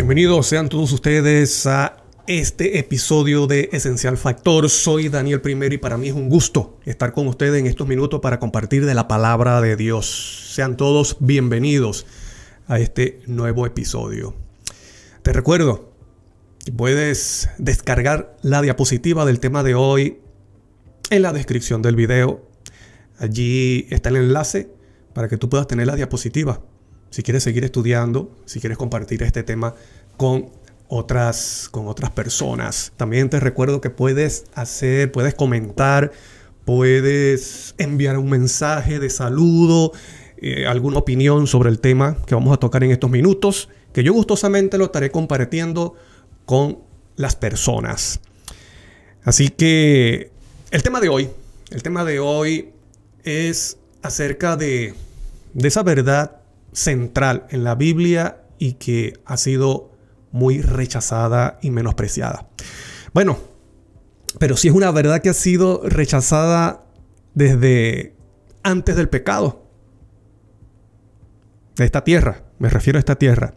Bienvenidos sean todos ustedes a este episodio de Esencial Factor. Soy Daniel Primero y para mí es un gusto estar con ustedes en estos minutos para compartir de la palabra de Dios. Sean todos bienvenidos a este nuevo episodio. Te recuerdo que puedes descargar la diapositiva del tema de hoy en la descripción del video. Allí está el enlace para que tú puedas tener la diapositiva. Si quieres seguir estudiando, si quieres compartir este tema con otras personas. También te recuerdo que puedes comentar, puedes enviar un mensaje de saludo, alguna opinión sobre el tema que vamos a tocar en estos minutos, que yo gustosamente lo estaré compartiendo con las personas. Así que el tema de hoy es acerca de esa verdad central en la Biblia y que ha sido muy rechazada y menospreciada. Bueno, pero sí es una verdad que ha sido rechazada desde antes del pecado. De esta tierra, me refiero a esta tierra.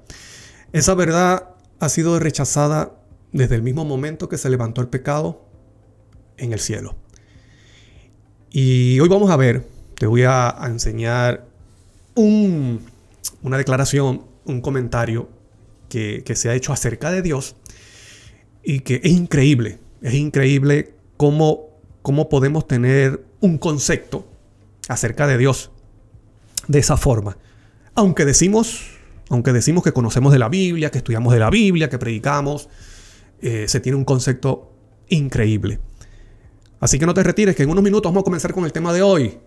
Esa verdad ha sido rechazada desde el mismo momento que se levantó el pecado en el cielo. Y hoy vamos a ver, te voy a enseñar una declaración, un comentario que se ha hecho acerca de Dios y que es increíble cómo podemos tener un concepto acerca de Dios de esa forma. Aunque decimos que conocemos de la Biblia, que estudiamos de la Biblia, que predicamos, se tiene un concepto increíble. Así que no te retires, que en unos minutos vamos a comenzar con el tema de hoy.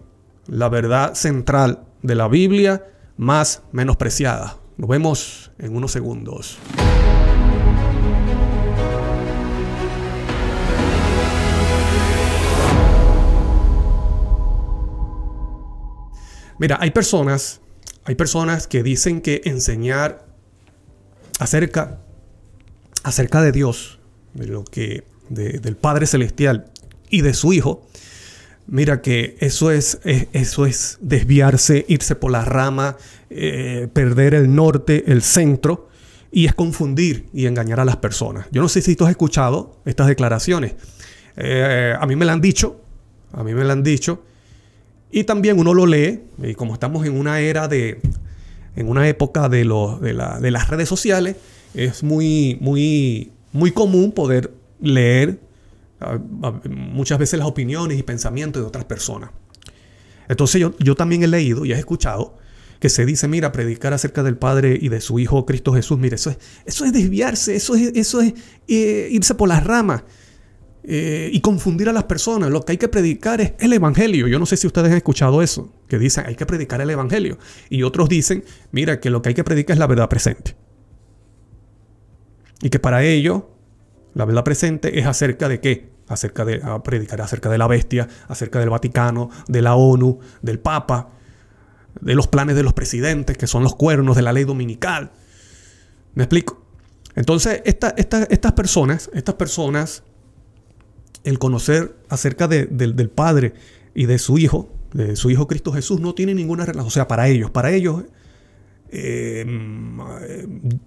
La verdad central de la Biblia más menospreciada. Nos vemos en unos segundos. Mira, hay personas que dicen que enseñar acerca de Dios, del Padre Celestial y de su Hijo, mira que eso es desviarse, irse por la rama, perder el norte, el centro, y es confundir y engañar a las personas. Yo no sé si tú has escuchado estas declaraciones. A mí me la han dicho, y también uno lo lee, y como estamos en una época de las redes sociales, es muy común poder leer muchas veces las opiniones y pensamientos de otras personas. Entonces yo también he leído y he escuchado que se dice, mira, predicar acerca del Padre y de su Hijo Cristo Jesús, mira, eso es desviarse, eso es irse por las ramas y confundir a las personas. Lo que hay que predicar es el Evangelio. Yo no sé si ustedes han escuchado eso, que dicen hay que predicar el Evangelio. Y otros dicen, mira, que lo que hay que predicar es la verdad presente. Y que para ello la verdad presente es acerca de ¿qué? Predicar acerca de la bestia, acerca del Vaticano, de la ONU, del Papa, de los planes de los presidentes, que son los cuernos de la ley dominical. ¿Me explico? Entonces, estas personas, el conocer acerca del Padre y de su Hijo Cristo Jesús, no tiene ninguna relación. O sea, para ellos,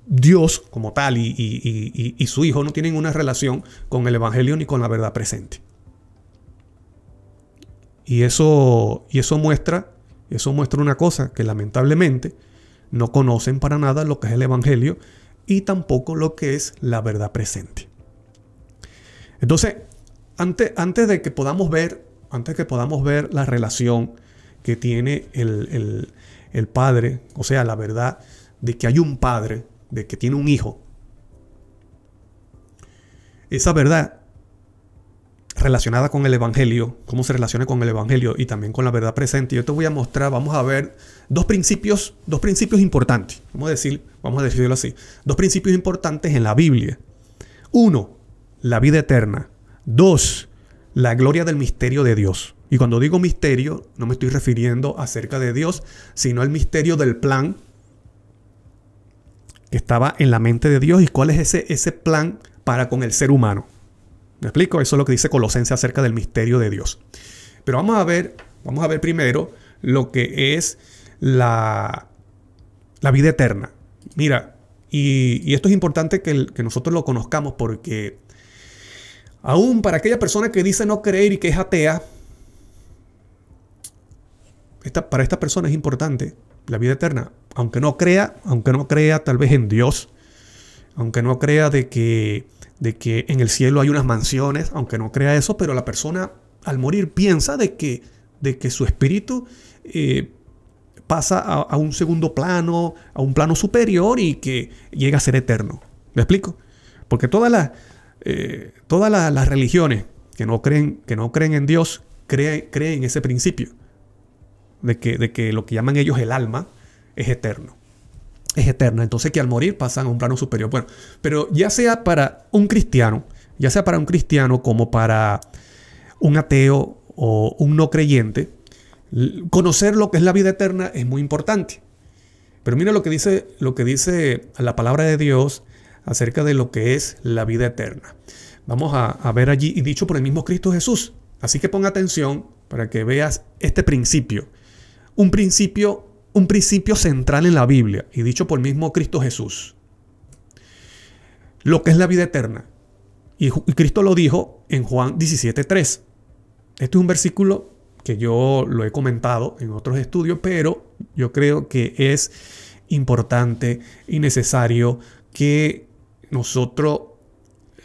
Dios como tal y su Hijo no tienen una relación con el Evangelio ni con la verdad presente. Y eso muestra una cosa, que lamentablemente no conocen para nada lo que es el Evangelio y tampoco lo que es la verdad presente. Entonces, antes de que podamos ver la relación que tiene el Padre, o sea, la verdad de que hay un Padre, de que tiene un Hijo, esa verdad relacionada con el Evangelio, cómo se relaciona con el Evangelio y también con la verdad presente, yo te voy a mostrar, vamos a ver dos principios importantes, vamos a decirlo así, dos principios importantes en la Biblia. 1, la vida eterna. 2, la gloria del misterio de Dios. Y cuando digo misterio, no me estoy refiriendo acerca de Dios, sino al misterio del plan que estaba en la mente de Dios y cuál es ese plan para con el ser humano. ¿Me explico? Eso es lo que dice Colosenses acerca del misterio de Dios. Pero vamos a ver primero lo que es la vida eterna. Mira, Y esto es importante que nosotros lo conozcamos, porque aún para aquella persona que dice no creer y que es atea, para esta persona es importante la vida eterna. Aunque no crea tal vez en Dios, aunque no crea de que en el cielo hay unas mansiones, aunque no crea eso, pero la persona al morir piensa de que su espíritu pasa a un segundo plano, a un plano superior, y que llega a ser eterno. ¿Me explico? Porque todas las religiones que no creen en Dios creen ese principio de que lo que llaman ellos el alma es eterno. Es eterna. Entonces, que al morir pasan a un plano superior. Bueno, pero ya sea para un cristiano como para un ateo o un no creyente, conocer lo que es la vida eterna es muy importante. Pero mira lo que dice la palabra de Dios acerca de lo que es la vida eterna. Vamos a ver allí, y dicho por el mismo Cristo Jesús. Así que pon atención para que veas este principio. Un principio central en la Biblia, y dicho por el mismo Cristo Jesús. Lo que es la vida eterna. Y Cristo lo dijo en Juan 17:3. Este es un versículo que yo lo he comentado en otros estudios, pero yo creo que es importante y necesario que nosotros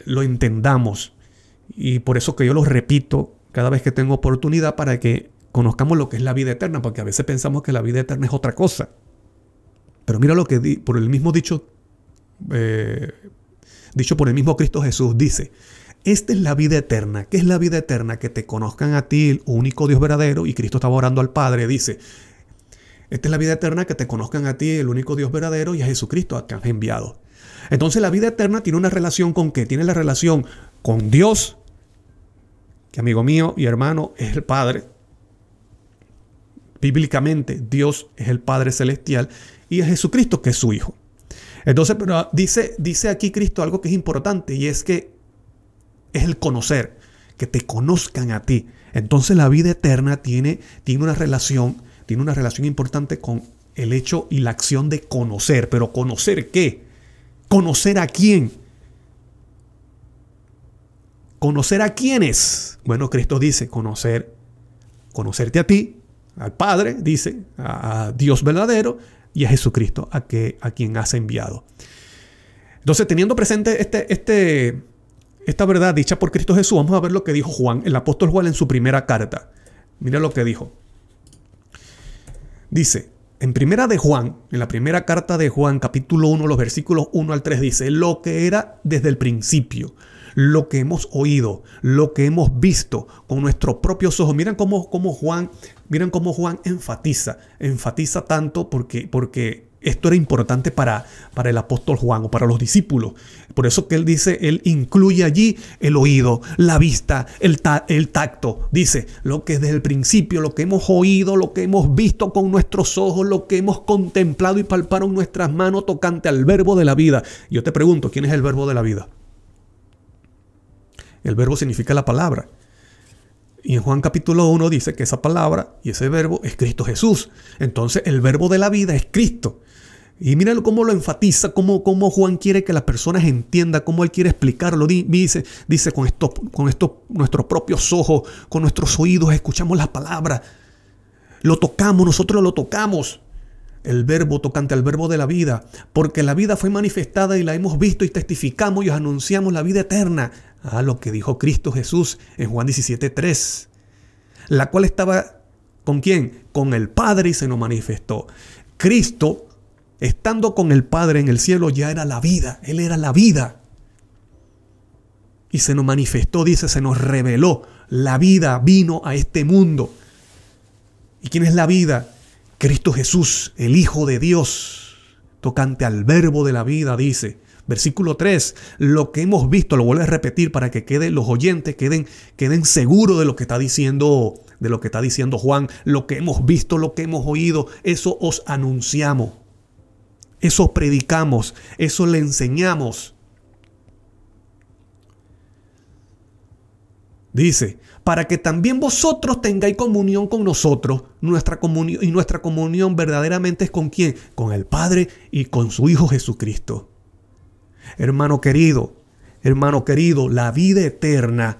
lo entendamos. Y por eso que yo lo repito cada vez que tengo oportunidad, para que conozcamos lo que es la vida eterna, porque a veces pensamos que la vida eterna es otra cosa. Pero mira lo que por el mismo dicho por el mismo Cristo Jesús, dice: esta es la vida eterna. ¿Qué es la vida eterna? Que te conozcan a ti, el único Dios verdadero. Y Cristo estaba orando al Padre, dice: esta es la vida eterna, que te conozcan a ti, el único Dios verdadero, y a Jesucristo a que has enviado. Entonces la vida eterna tiene una relación con ¿qué? Tiene la relación con Dios, que, amigo mío y hermano, es el Padre. Bíblicamente, Dios es el Padre Celestial, y a Jesucristo, que es su Hijo. Entonces, pero dice aquí Cristo algo que es importante, y es que es el conocer, que te conozcan a ti. Entonces la vida eterna tiene una relación importante con el hecho y la acción de conocer. ¿Pero conocer qué? ¿Conocer a quién? ¿Conocer a quiénes? Bueno, Cristo dice conocerte a ti, al Padre, dice, a Dios verdadero, y a Jesucristo, a quien has enviado. Entonces, teniendo presente esta verdad dicha por Cristo Jesús, vamos a ver lo que dijo Juan, el apóstol Juan, en su primera carta. Mira lo que dijo. Dice, en la primera carta de Juan, capítulo 1, los versículos 1 al 3, dice: lo que era desde el principio, lo que hemos oído, lo que hemos visto con nuestros propios ojos. Miren cómo Juan enfatiza tanto, porque esto era importante para el apóstol Juan, o para los discípulos. Por eso que él incluye allí el oído, la vista, el tacto. Dice, lo que desde el principio, lo que hemos oído, lo que hemos visto con nuestros ojos, lo que hemos contemplado y palpado en nuestras manos tocante al verbo de la vida. Yo te pregunto, ¿quién es el verbo de la vida? El verbo significa la palabra. Y en Juan capítulo 1 dice que esa palabra y ese verbo es Cristo Jesús. Entonces el verbo de la vida es Cristo. Y míralo cómo lo enfatiza, cómo Juan quiere que las personas entiendan, cómo él quiere explicarlo. Dice con esto nuestros propios ojos, con nuestros oídos escuchamos la palabra. Nosotros lo tocamos. El verbo tocante al verbo de la vida, porque la vida fue manifestada y la hemos visto y testificamos y os anunciamos la vida eterna. Lo que dijo Cristo Jesús en Juan 17:3, la cual estaba ¿con quién? Con el Padre, y se nos manifestó. Cristo, estando con el Padre en el cielo, ya era la vida. Él era la vida. Y se nos manifestó, dice, se nos reveló. La vida vino a este mundo. ¿Y quién es la vida? Cristo Jesús, el Hijo de Dios, tocante al verbo de la vida, dice. Versículo 3, lo que hemos visto, lo vuelvo a repetir para que los oyentes queden seguros de lo que está diciendo Juan. Lo que hemos visto, lo que hemos oído, eso os anunciamos. Eso predicamos, eso le enseñamos. Dice, para que también vosotros tengáis comunión con nosotros. Nuestra comunión verdaderamente es ¿con quién? Con el Padre y con su Hijo Jesucristo. Hermano querido, la vida eterna,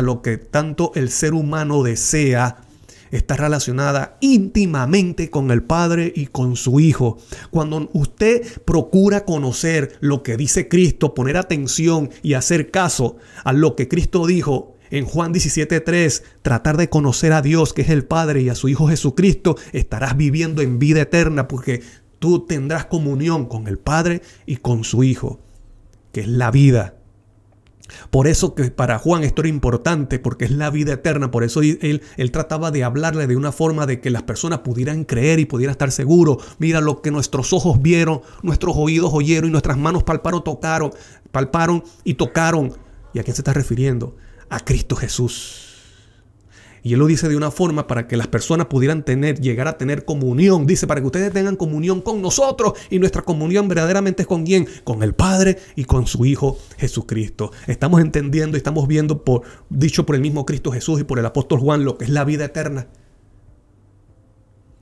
lo que tanto el ser humano desea, está relacionada íntimamente con el Padre y con su Hijo. Cuando usted procura conocer lo que dice Cristo, poner atención y hacer caso a lo que Cristo dijo en Juan 17:3, tratar de conocer a Dios, que es el Padre, y a su Hijo Jesucristo, estarás viviendo en vida eterna, porque tú tendrás comunión con el Padre y con su Hijo, que es la vida. Por eso que para Juan esto era importante, porque es la vida eterna. Por eso él trataba de hablarle de una forma de que las personas pudieran creer y pudieran estar seguros. Mira lo que nuestros ojos vieron, nuestros oídos oyeron y nuestras manos palparon y tocaron. ¿Y a quién se está refiriendo? A Cristo Jesús. Y él lo dice de una forma para que las personas pudieran llegar a tener comunión. Dice, para que ustedes tengan comunión con nosotros. Y nuestra comunión verdaderamente es ¿con quién? Con el Padre y con su Hijo Jesucristo. Estamos entendiendo y estamos viendo, dicho por el mismo Cristo Jesús y por el apóstol Juan, lo que es la vida eterna.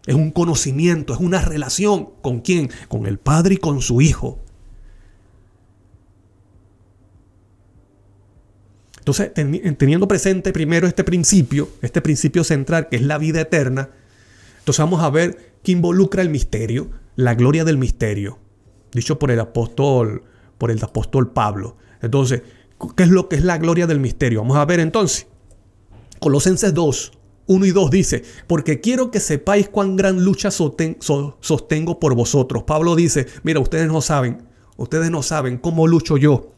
Es un conocimiento, es una relación. ¿Con quién? Con el Padre y con su Hijo. Entonces, teniendo presente primero este principio central, que es la vida eterna, entonces vamos a ver qué involucra el misterio, la gloria del misterio, dicho por el apóstol Pablo. Entonces, ¿qué es lo que es la gloria del misterio? Vamos a ver entonces. Colosenses 2, 1 y 2 dice, porque quiero que sepáis cuán gran lucha sostengo por vosotros. Pablo dice, mira, ustedes no saben cómo lucho yo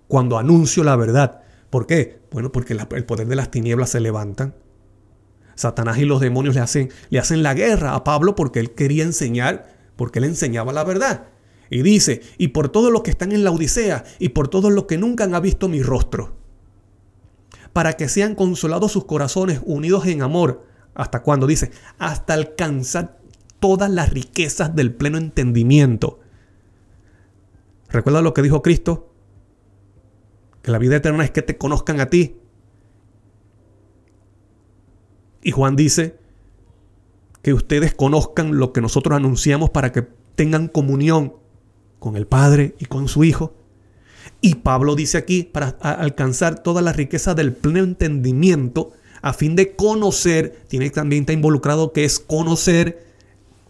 cuando anuncio la verdad. ¿Por qué? Bueno, porque el poder de las tinieblas se levantan. Satanás y los demonios le hacen la guerra a Pablo porque él quería enseñar, porque él enseñaba la verdad. Y dice, y por todos los que están en la Odisea, y por todos los que nunca han visto mi rostro, para que sean consolados sus corazones unidos en amor. ¿Hasta cuándo? Dice, hasta alcanzar todas las riquezas del pleno entendimiento. ¿Recuerda lo que dijo Cristo? Que la vida eterna es que te conozcan a ti. Y Juan dice que ustedes conozcan lo que nosotros anunciamos para que tengan comunión con el Padre y con su Hijo. Y Pablo dice aquí, para alcanzar toda la riqueza del pleno entendimiento, a fin de conocer, también está involucrado que es conocer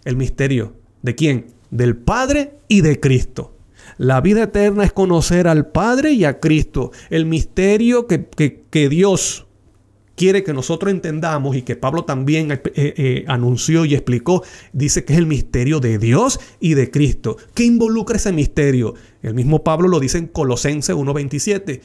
el misterio. ¿De quién? Del Padre y de Cristo. La vida eterna es conocer al Padre y a Cristo. El misterio que Dios quiere que nosotros entendamos y que Pablo también anunció y explicó, dice que es el misterio de Dios y de Cristo. ¿Qué involucra ese misterio? El mismo Pablo lo dice en Colosenses 1:27.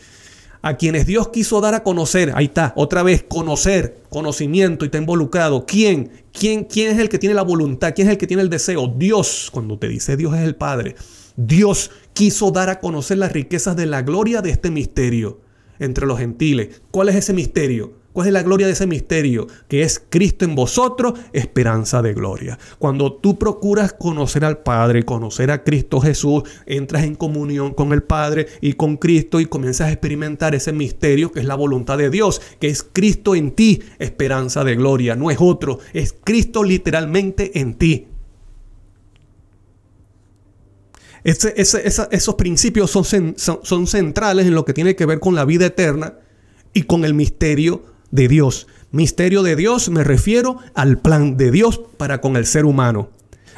A quienes Dios quiso dar a conocer, ahí está, otra vez, conocimiento, y está involucrado. ¿Quién es el que tiene la voluntad? ¿Quién es el que tiene el deseo? Dios. Cuando te dice Dios es el Padre. Dios quiso dar a conocer las riquezas de la gloria de este misterio entre los gentiles. ¿Cuál es ese misterio? ¿Cuál es la gloria de ese misterio? Que es Cristo en vosotros, esperanza de gloria. Cuando tú procuras conocer al Padre, conocer a Cristo Jesús, entras en comunión con el Padre y con Cristo y comienzas a experimentar ese misterio que es la voluntad de Dios, que es Cristo en ti, esperanza de gloria. No es otro, es Cristo literalmente en ti. Esos principios son centrales en lo que tiene que ver con la vida eterna y con el misterio de Dios. Misterio de Dios, me refiero al plan de Dios para con el ser humano,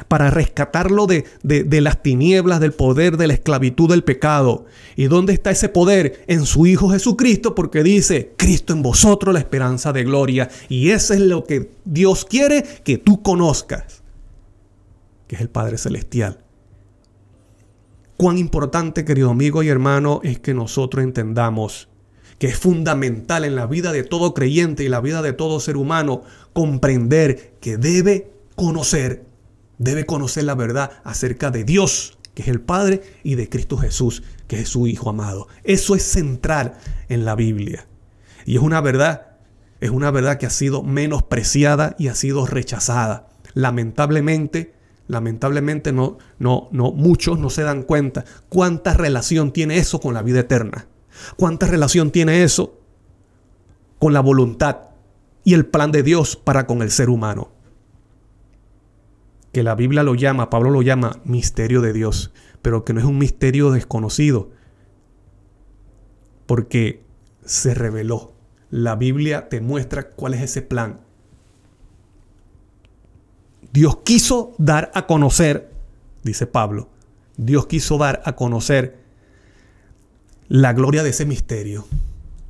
para rescatarlo de las tinieblas, del poder, de la esclavitud, del pecado. ¿Y dónde está ese poder? En su Hijo Jesucristo, porque dice, Cristo en vosotros, la esperanza de gloria. Y eso es lo que Dios quiere que tú conozcas, que es el Padre Celestial. Cuán importante, querido amigo y hermano, es que nosotros entendamos que es fundamental en la vida de todo creyente y la vida de todo ser humano comprender que debe conocer la verdad acerca de Dios, que es el Padre, y de Cristo Jesús, que es su Hijo amado. Eso es central en la Biblia. Y es una verdad que ha sido menospreciada y ha sido rechazada. Lamentablemente muchos no se dan cuenta cuánta relación tiene eso con la vida eterna. ¿Cuánta relación tiene eso con la voluntad y el plan de Dios para con el ser humano? que la Biblia lo llama, Pablo lo llama misterio de Dios, pero que no es un misterio desconocido, porque se reveló. La Biblia te muestra cuál es ese plan. Dios quiso dar a conocer, dice Pablo, Dios quiso dar a conocer la gloria de ese misterio,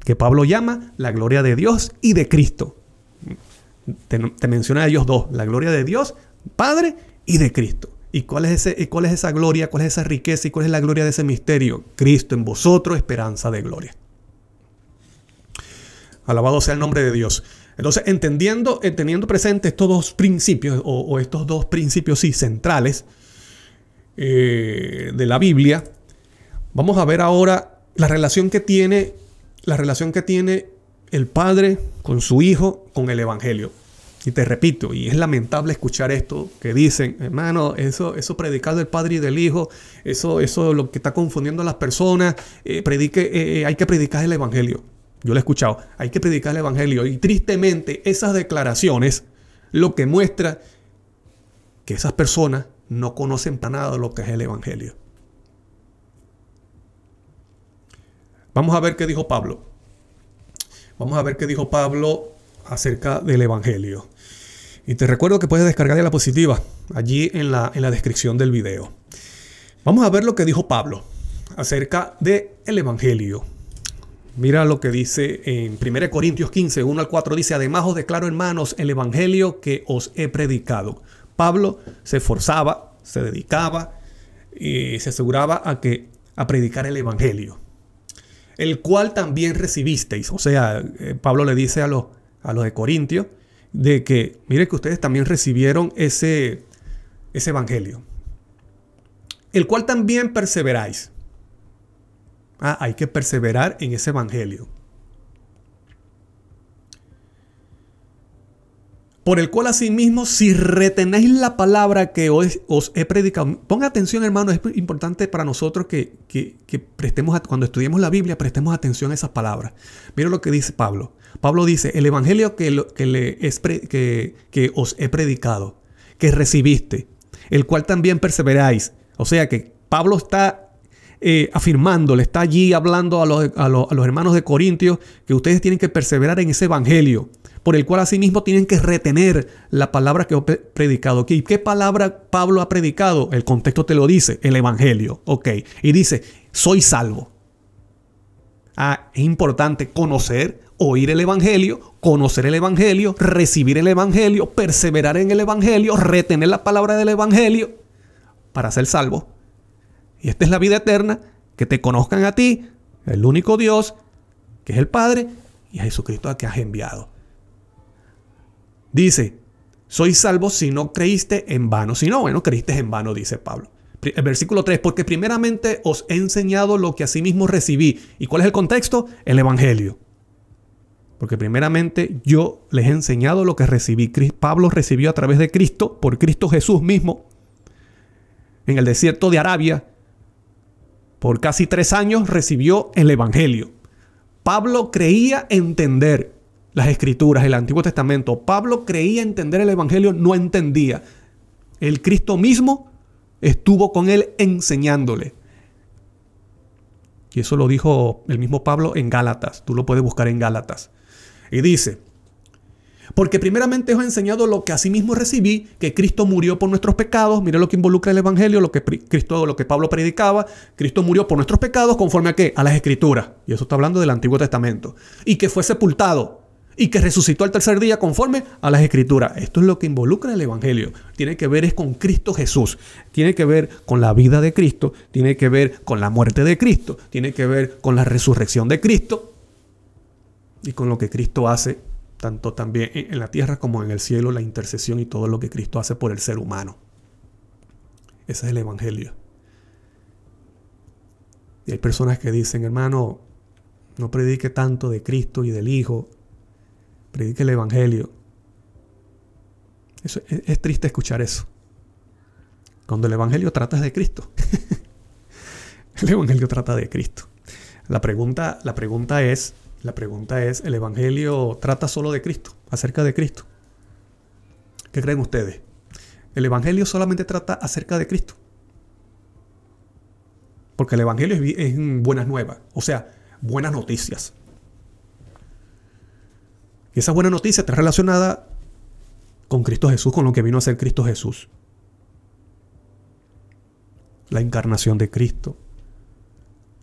que Pablo llama la gloria de Dios y de Cristo. Te menciona a ellos dos, la gloria de Dios, Padre, y de Cristo. ¿Y cuál es esa gloria? ¿Cuál es esa riqueza? ¿Y cuál es la gloria de ese misterio? Cristo en vosotros, esperanza de gloria. Alabado sea el nombre de Dios. Entonces, teniendo presente estos dos principios, o estos dos principios centrales de la Biblia, vamos a ver ahora la relación que tiene el Padre con su Hijo, con el Evangelio. Y te repito, y es lamentable escuchar esto que dicen, hermano, eso predicar del Padre y del Hijo, eso es lo que está confundiendo a las personas, hay que predicar el Evangelio. Yo lo he escuchado, hay que predicar el Evangelio. Y tristemente esas declaraciones lo que muestra que esas personas no conocen para nada lo que es el Evangelio. Vamos a ver qué dijo Pablo. Vamos a ver qué dijo Pablo acerca del Evangelio. Y te recuerdo que puedes descargar de la diapositiva allí en la descripción del video. Vamos a ver lo que dijo Pablo acerca del Evangelio. Mira lo que dice en 1 Corintios 15, 1 al 4. Dice: además os declaro, hermanos, el Evangelio que os he predicado. Pablo se esforzaba, se dedicaba y se aseguraba a predicar el Evangelio, el cual también recibisteis. O sea, Pablo le dice a los de Corintios de que, mire que ustedes también recibieron ese Evangelio, el cual también perseveráis. Hay que perseverar en ese Evangelio. Por el cual asimismo, si retenéis la palabra que os he predicado. Ponga atención, hermano, es importante para nosotros que prestemos, cuando estudiemos la Biblia, prestemos atención a esas palabras. Mira lo que dice Pablo. Pablo dice: el Evangelio que os he predicado, que recibiste, el cual también perseveráis. O sea que Pablo está afirmando, le está allí hablando a los hermanos de Corintios que ustedes tienen que perseverar en ese Evangelio, por el cual asimismo tienen que retener la palabra que he predicado. ¿Y qué palabra Pablo ha predicado? El contexto te lo dice, el Evangelio. Ok, y dice: soy salvo. Es importante conocer, oír el Evangelio, conocer el Evangelio, recibir el Evangelio, perseverar en el Evangelio, retener la palabra del Evangelio para ser salvo. Y esta es la vida eterna, que te conozcan a ti, el único Dios, que es el Padre, y a Jesucristo a que has enviado. Dice: sois salvos si no creíste en vano. Si no, bueno, creíste en vano, dice Pablo. El versículo 3, porque primeramente os he enseñado lo que asimismo recibí. ¿Y cuál es el contexto? El Evangelio. Porque primeramente yo les he enseñado lo que recibí. Pablo recibió a través de Cristo, por Cristo Jesús mismo, en el desierto de Arabia. Por casi 3 años recibió el Evangelio. Pablo creía entender las Escrituras, el Antiguo Testamento. Pablo creía entender el Evangelio, no entendía. El Cristo mismo estuvo con él enseñándole. Y eso lo dijo el mismo Pablo en Gálatas. Tú lo puedes buscar en Gálatas. Y dice: porque primeramente os he enseñado lo que asimismo recibí, que Cristo murió por nuestros pecados. Mira lo que involucra el Evangelio, lo que Pablo predicaba. Cristo murió por nuestros pecados, ¿conforme a qué? A las Escrituras. Y eso está hablando del Antiguo Testamento. Y que fue sepultado y que resucitó al tercer día conforme a las Escrituras. Esto es lo que involucra el Evangelio. Tiene que ver con Cristo Jesús. Tiene que ver con la vida de Cristo. Tiene que ver con la muerte de Cristo. Tiene que ver con la resurrección de Cristo. Y con lo que Cristo hace, tanto también en la tierra como en el cielo, la intercesión y todo lo que Cristo hace por el ser humano. Ese es el Evangelio. Y hay personas que dicen: hermano, no predique tanto de Cristo y del Hijo, predique el Evangelio. Es triste escuchar eso, cuando el Evangelio trata de Cristo. El Evangelio trata de Cristo. La pregunta es, ¿el Evangelio trata solo de Cristo, acerca de Cristo? ¿Qué creen ustedes? El Evangelio solamente trata acerca de Cristo. Porque el Evangelio es buenas nuevas, o sea, buenas noticias. Y esa buena noticia está relacionada con Cristo Jesús, con lo que vino a ser Cristo Jesús. La encarnación de Cristo,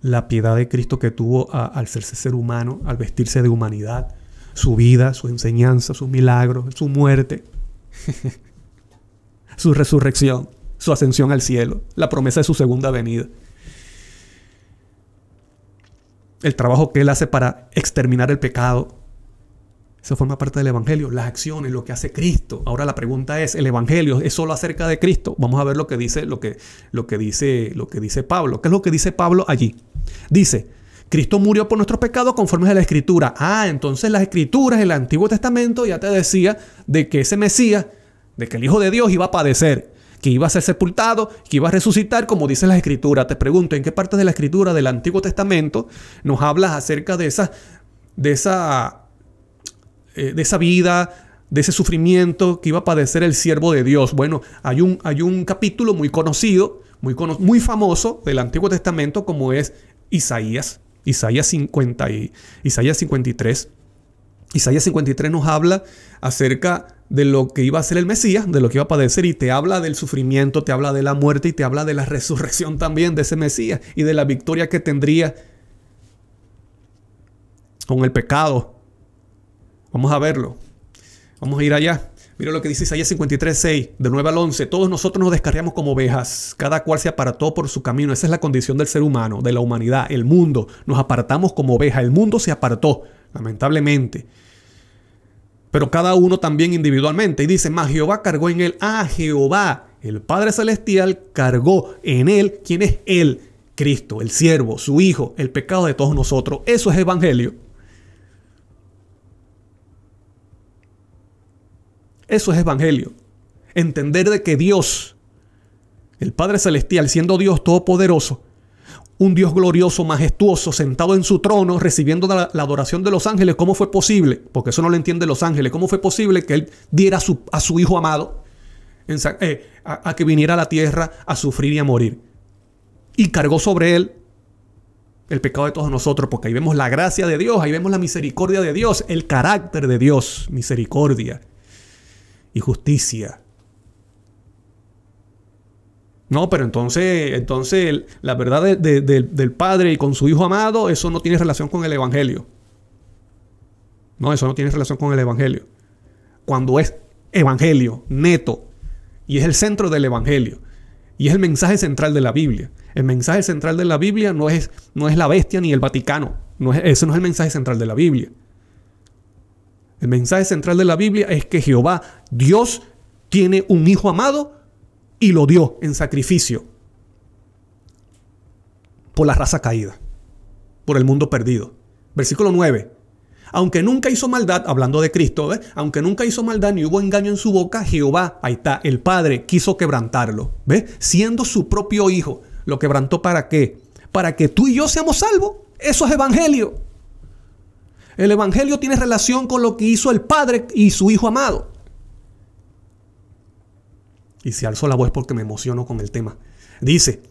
la piedad de Cristo que tuvo al serse ser humano, al vestirse de humanidad, su vida, su enseñanza, sus milagros, su muerte, su resurrección, su ascensión al cielo, la promesa de su segunda venida. El trabajo que Él hace para exterminar el pecado. Eso forma parte del Evangelio. Las acciones, lo que hace Cristo. Ahora la pregunta es, ¿el Evangelio es solo acerca de Cristo? Vamos a ver lo que dice Pablo. ¿Qué es lo que dice Pablo allí? Dice, Cristo murió por nuestros pecados conforme a la Escritura. Entonces las Escrituras, el Antiguo Testamento ya te decía de que ese Mesías, de que el Hijo de Dios iba a padecer, que iba a ser sepultado, que iba a resucitar, como dice la Escritura. Te pregunto, ¿en qué parte de la Escritura del Antiguo Testamento nos hablas acerca de esa vida, de ese sufrimiento que iba a padecer el siervo de Dios? Bueno, hay un capítulo muy conocido, muy famoso del Antiguo Testamento, como es Isaías 53. Isaías 53 nos habla acerca de lo que iba a ser el Mesías, de lo que iba a padecer, y te habla del sufrimiento, te habla de la muerte y te habla de la resurrección también de ese Mesías y de la victoria que tendría con el pecado. Vamos a verlo. Vamos a ir allá. Mira lo que dice Isaías 53:6, del 9 al 11. Todos nosotros nos descarriamos como ovejas. Cada cual se apartó por su camino. Esa es la condición del ser humano, de la humanidad, el mundo. Nos apartamos como ovejas. El mundo se apartó, lamentablemente. Pero cada uno también individualmente. Y dice, mas Jehová cargó en él. Jehová, el Padre Celestial, cargó en él. ¿Quién es él? Cristo, el siervo, su Hijo, el pecado de todos nosotros. Eso es evangelio. Eso es evangelio. Entender de que Dios, el Padre Celestial, siendo Dios todopoderoso, un Dios glorioso, majestuoso, sentado en su trono, recibiendo la adoración de los ángeles, ¿cómo fue posible? Porque eso no lo entienden los ángeles. ¿Cómo fue posible que Él diera a su Hijo amado a que viniera a la tierra a sufrir y a morir? Y cargó sobre Él el pecado de todos nosotros, porque ahí vemos la gracia de Dios, ahí vemos la misericordia de Dios, el carácter de Dios, misericordia y justicia. No, pero entonces la verdad del Padre y con su Hijo amado, eso no tiene relación con el Evangelio. No, eso no tiene relación con el Evangelio. Cuando es Evangelio neto y es el centro del Evangelio y es el mensaje central de la Biblia. El mensaje central de la Biblia no es la bestia ni el Vaticano. Ese no es el mensaje central de la Biblia. El mensaje central de la Biblia es que Jehová, Dios, tiene un Hijo amado y lo dio en sacrificio por la raza caída, por el mundo perdido. Versículo 9. Aunque nunca hizo maldad, hablando de Cristo, aunque nunca hizo maldad ni hubo engaño en su boca, Jehová, ahí está, el Padre quiso quebrantarlo. ¿Ves? Siendo su propio Hijo, ¿lo quebrantó para qué? Para que tú y yo seamos salvos. Eso es evangelio. El evangelio tiene relación con lo que hizo el Padre y su Hijo amado. Y se alzó la voz porque me emociono con el tema. Dice,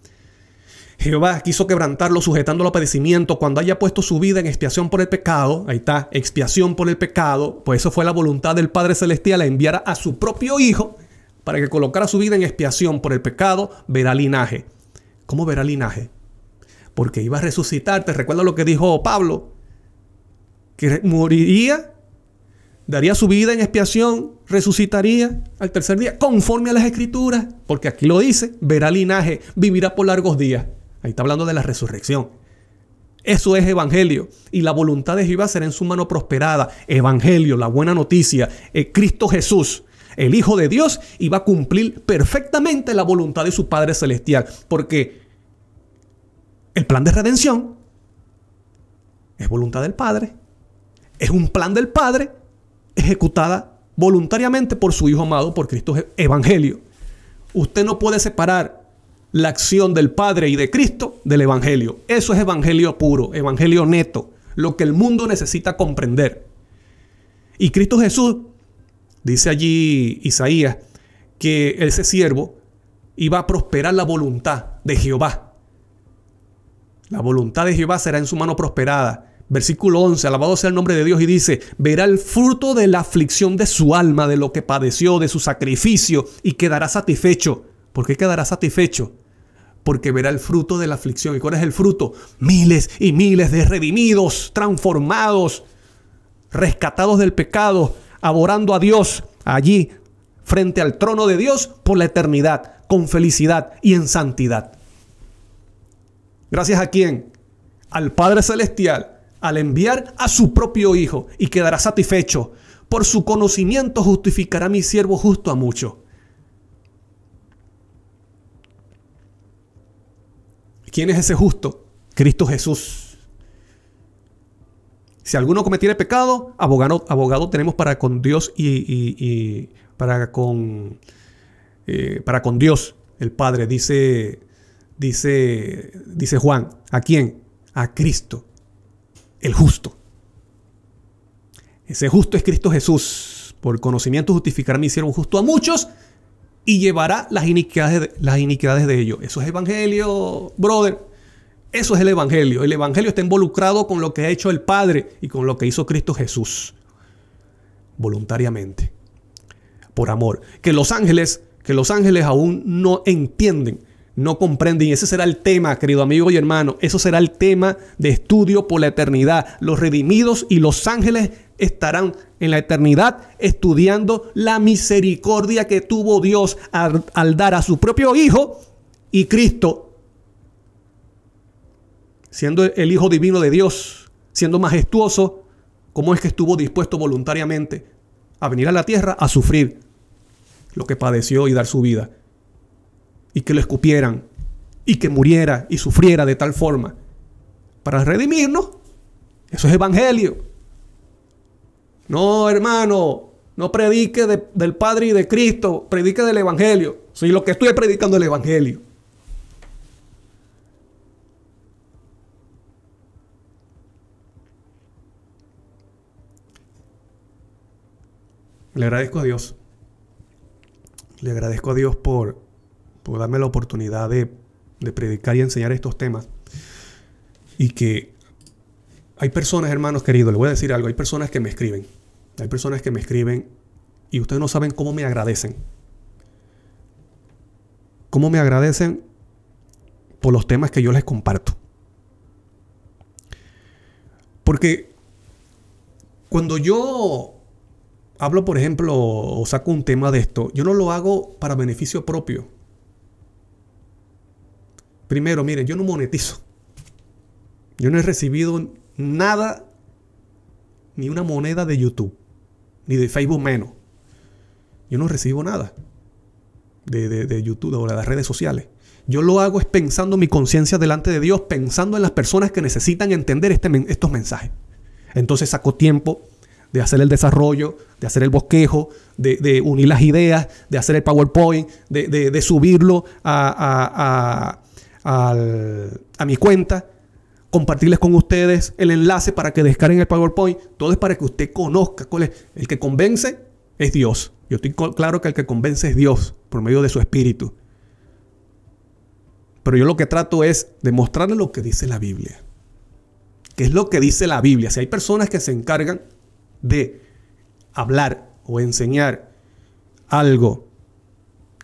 Jehová quiso quebrantarlo sujetándolo a padecimiento cuando haya puesto su vida en expiación por el pecado. Ahí está, expiación por el pecado. Pues eso fue la voluntad del Padre Celestial, a enviar a su propio Hijo para que colocara su vida en expiación por el pecado. Verá linaje. ¿Cómo verá linaje? Porque iba a resucitar. ¿Te recuerdas lo que dijo Pablo? Que moriría, daría su vida en expiación, resucitaría al tercer día, conforme a las Escrituras, porque aquí lo dice, verá linaje, vivirá por largos días. Ahí está hablando de la resurrección. Eso es evangelio. Y la voluntad de Jehová será en su mano prosperada. Evangelio, la buena noticia. Cristo Jesús, el Hijo de Dios, iba a cumplir perfectamente la voluntad de su Padre Celestial, porque el plan de redención es voluntad del Padre. Es un plan del Padre ejecutada voluntariamente por su Hijo amado, por Cristo. Evangelio. Usted no puede separar la acción del Padre y de Cristo del Evangelio. Eso es evangelio puro, evangelio neto, lo que el mundo necesita comprender. Y Cristo Jesús, dice allí Isaías, que ese siervo iba a prosperar la voluntad de Jehová. La voluntad de Jehová será en su mano prosperada. Versículo 11, alabado sea el nombre de Dios, y dice, verá el fruto de la aflicción de su alma, de lo que padeció, de su sacrificio, y quedará satisfecho. ¿Por qué quedará satisfecho? Porque verá el fruto de la aflicción. ¿Y cuál es el fruto? Miles y miles de redimidos, transformados, rescatados del pecado, adorando a Dios allí, frente al trono de Dios, por la eternidad, con felicidad y en santidad. ¿Gracias a quién? Al Padre Celestial, al enviar a su propio Hijo, y quedará satisfecho. Por su conocimiento justificará mi siervo justo a muchos. ¿Quién es ese justo? Cristo Jesús. Si alguno cometiere pecado, abogado tenemos para con Dios y para con Dios el Padre. Dice Juan. ¿A quién? A Cristo, el justo. Ese justo es Cristo Jesús. Por conocimiento justificará mi siervo justo a muchos y llevará las iniquidades de ellos. Eso es evangelio, brother. Eso es el evangelio. El evangelio está involucrado con lo que ha hecho el Padre y con lo que hizo Cristo Jesús. Voluntariamente. Por amor. Que los ángeles aún no entienden, no comprenden. Y ese será el tema, querido amigo y hermano. Eso será el tema de estudio por la eternidad. Los redimidos y los ángeles estarán en la eternidad estudiando la misericordia que tuvo Dios al dar a su propio Hijo, y Cristo, siendo el Hijo divino de Dios, siendo majestuoso, cómo es que estuvo dispuesto voluntariamente a venir a la tierra a sufrir lo que padeció y dar su vida, y que lo escupieran, y que muriera y sufriera de tal forma para redimirnos. Eso es evangelio. No, hermano, no predique del Padre y de Cristo, predique del evangelio. Soy lo que estoy predicando, el evangelio. Le agradezco a Dios. Le agradezco a Dios por darme la oportunidad de predicar y enseñar estos temas. Y que hay personas, hermanos queridos, les voy a decir algo. Hay personas que me escriben. Hay personas que me escriben y ustedes no saben cómo me agradecen. Cómo me agradecen por los temas que yo les comparto. Porque cuando yo hablo, por ejemplo, o saco un tema de esto, yo no lo hago para beneficio propio. Primero, miren, yo no monetizo. Yo no he recibido nada, ni una moneda de YouTube, ni de Facebook menos. Yo no recibo nada de YouTube o de las redes sociales. Yo lo hago es pensando mi conciencia delante de Dios, pensando en las personas que necesitan entender estos mensajes. Entonces saco tiempo de hacer el desarrollo, de hacer el bosquejo, de unir las ideas, de hacer el PowerPoint, de subirlo a mi cuenta, compartirles con ustedes el enlace para que descarguen el PowerPoint. Todo es para que usted conozca cuál es. El que convence es Dios. Yo estoy claro que el que convence es Dios por medio de su Espíritu. Pero yo lo que trato es de mostrarle lo que dice la Biblia. ¿Qué es lo que dice la Biblia? Si hay personas que se encargan de hablar o enseñar algo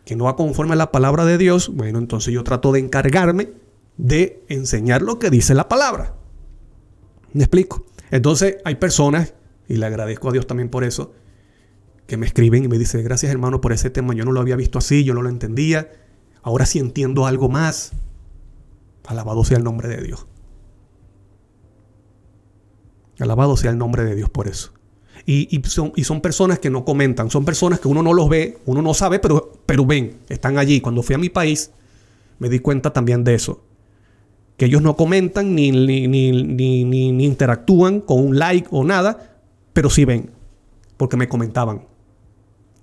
que no va conforme a la palabra de Dios, bueno, entonces yo trato de encargarme de enseñar lo que dice la palabra. ¿Me explico? Entonces hay personas, y le agradezco a Dios también por eso, que me escriben y me dicen, gracias hermano por ese tema, yo no lo había visto así, yo no lo entendía, ahora sí entiendo algo más. Alabado sea el nombre de Dios. Alabado sea el nombre de Dios por eso. Y son personas que no comentan, son personas que uno no los ve, uno no sabe, pero ven, están allí. Cuando fui a mi país, me di cuenta también de eso. Que ellos no comentan ni interactúan con un like o nada, pero sí ven, porque me comentaban.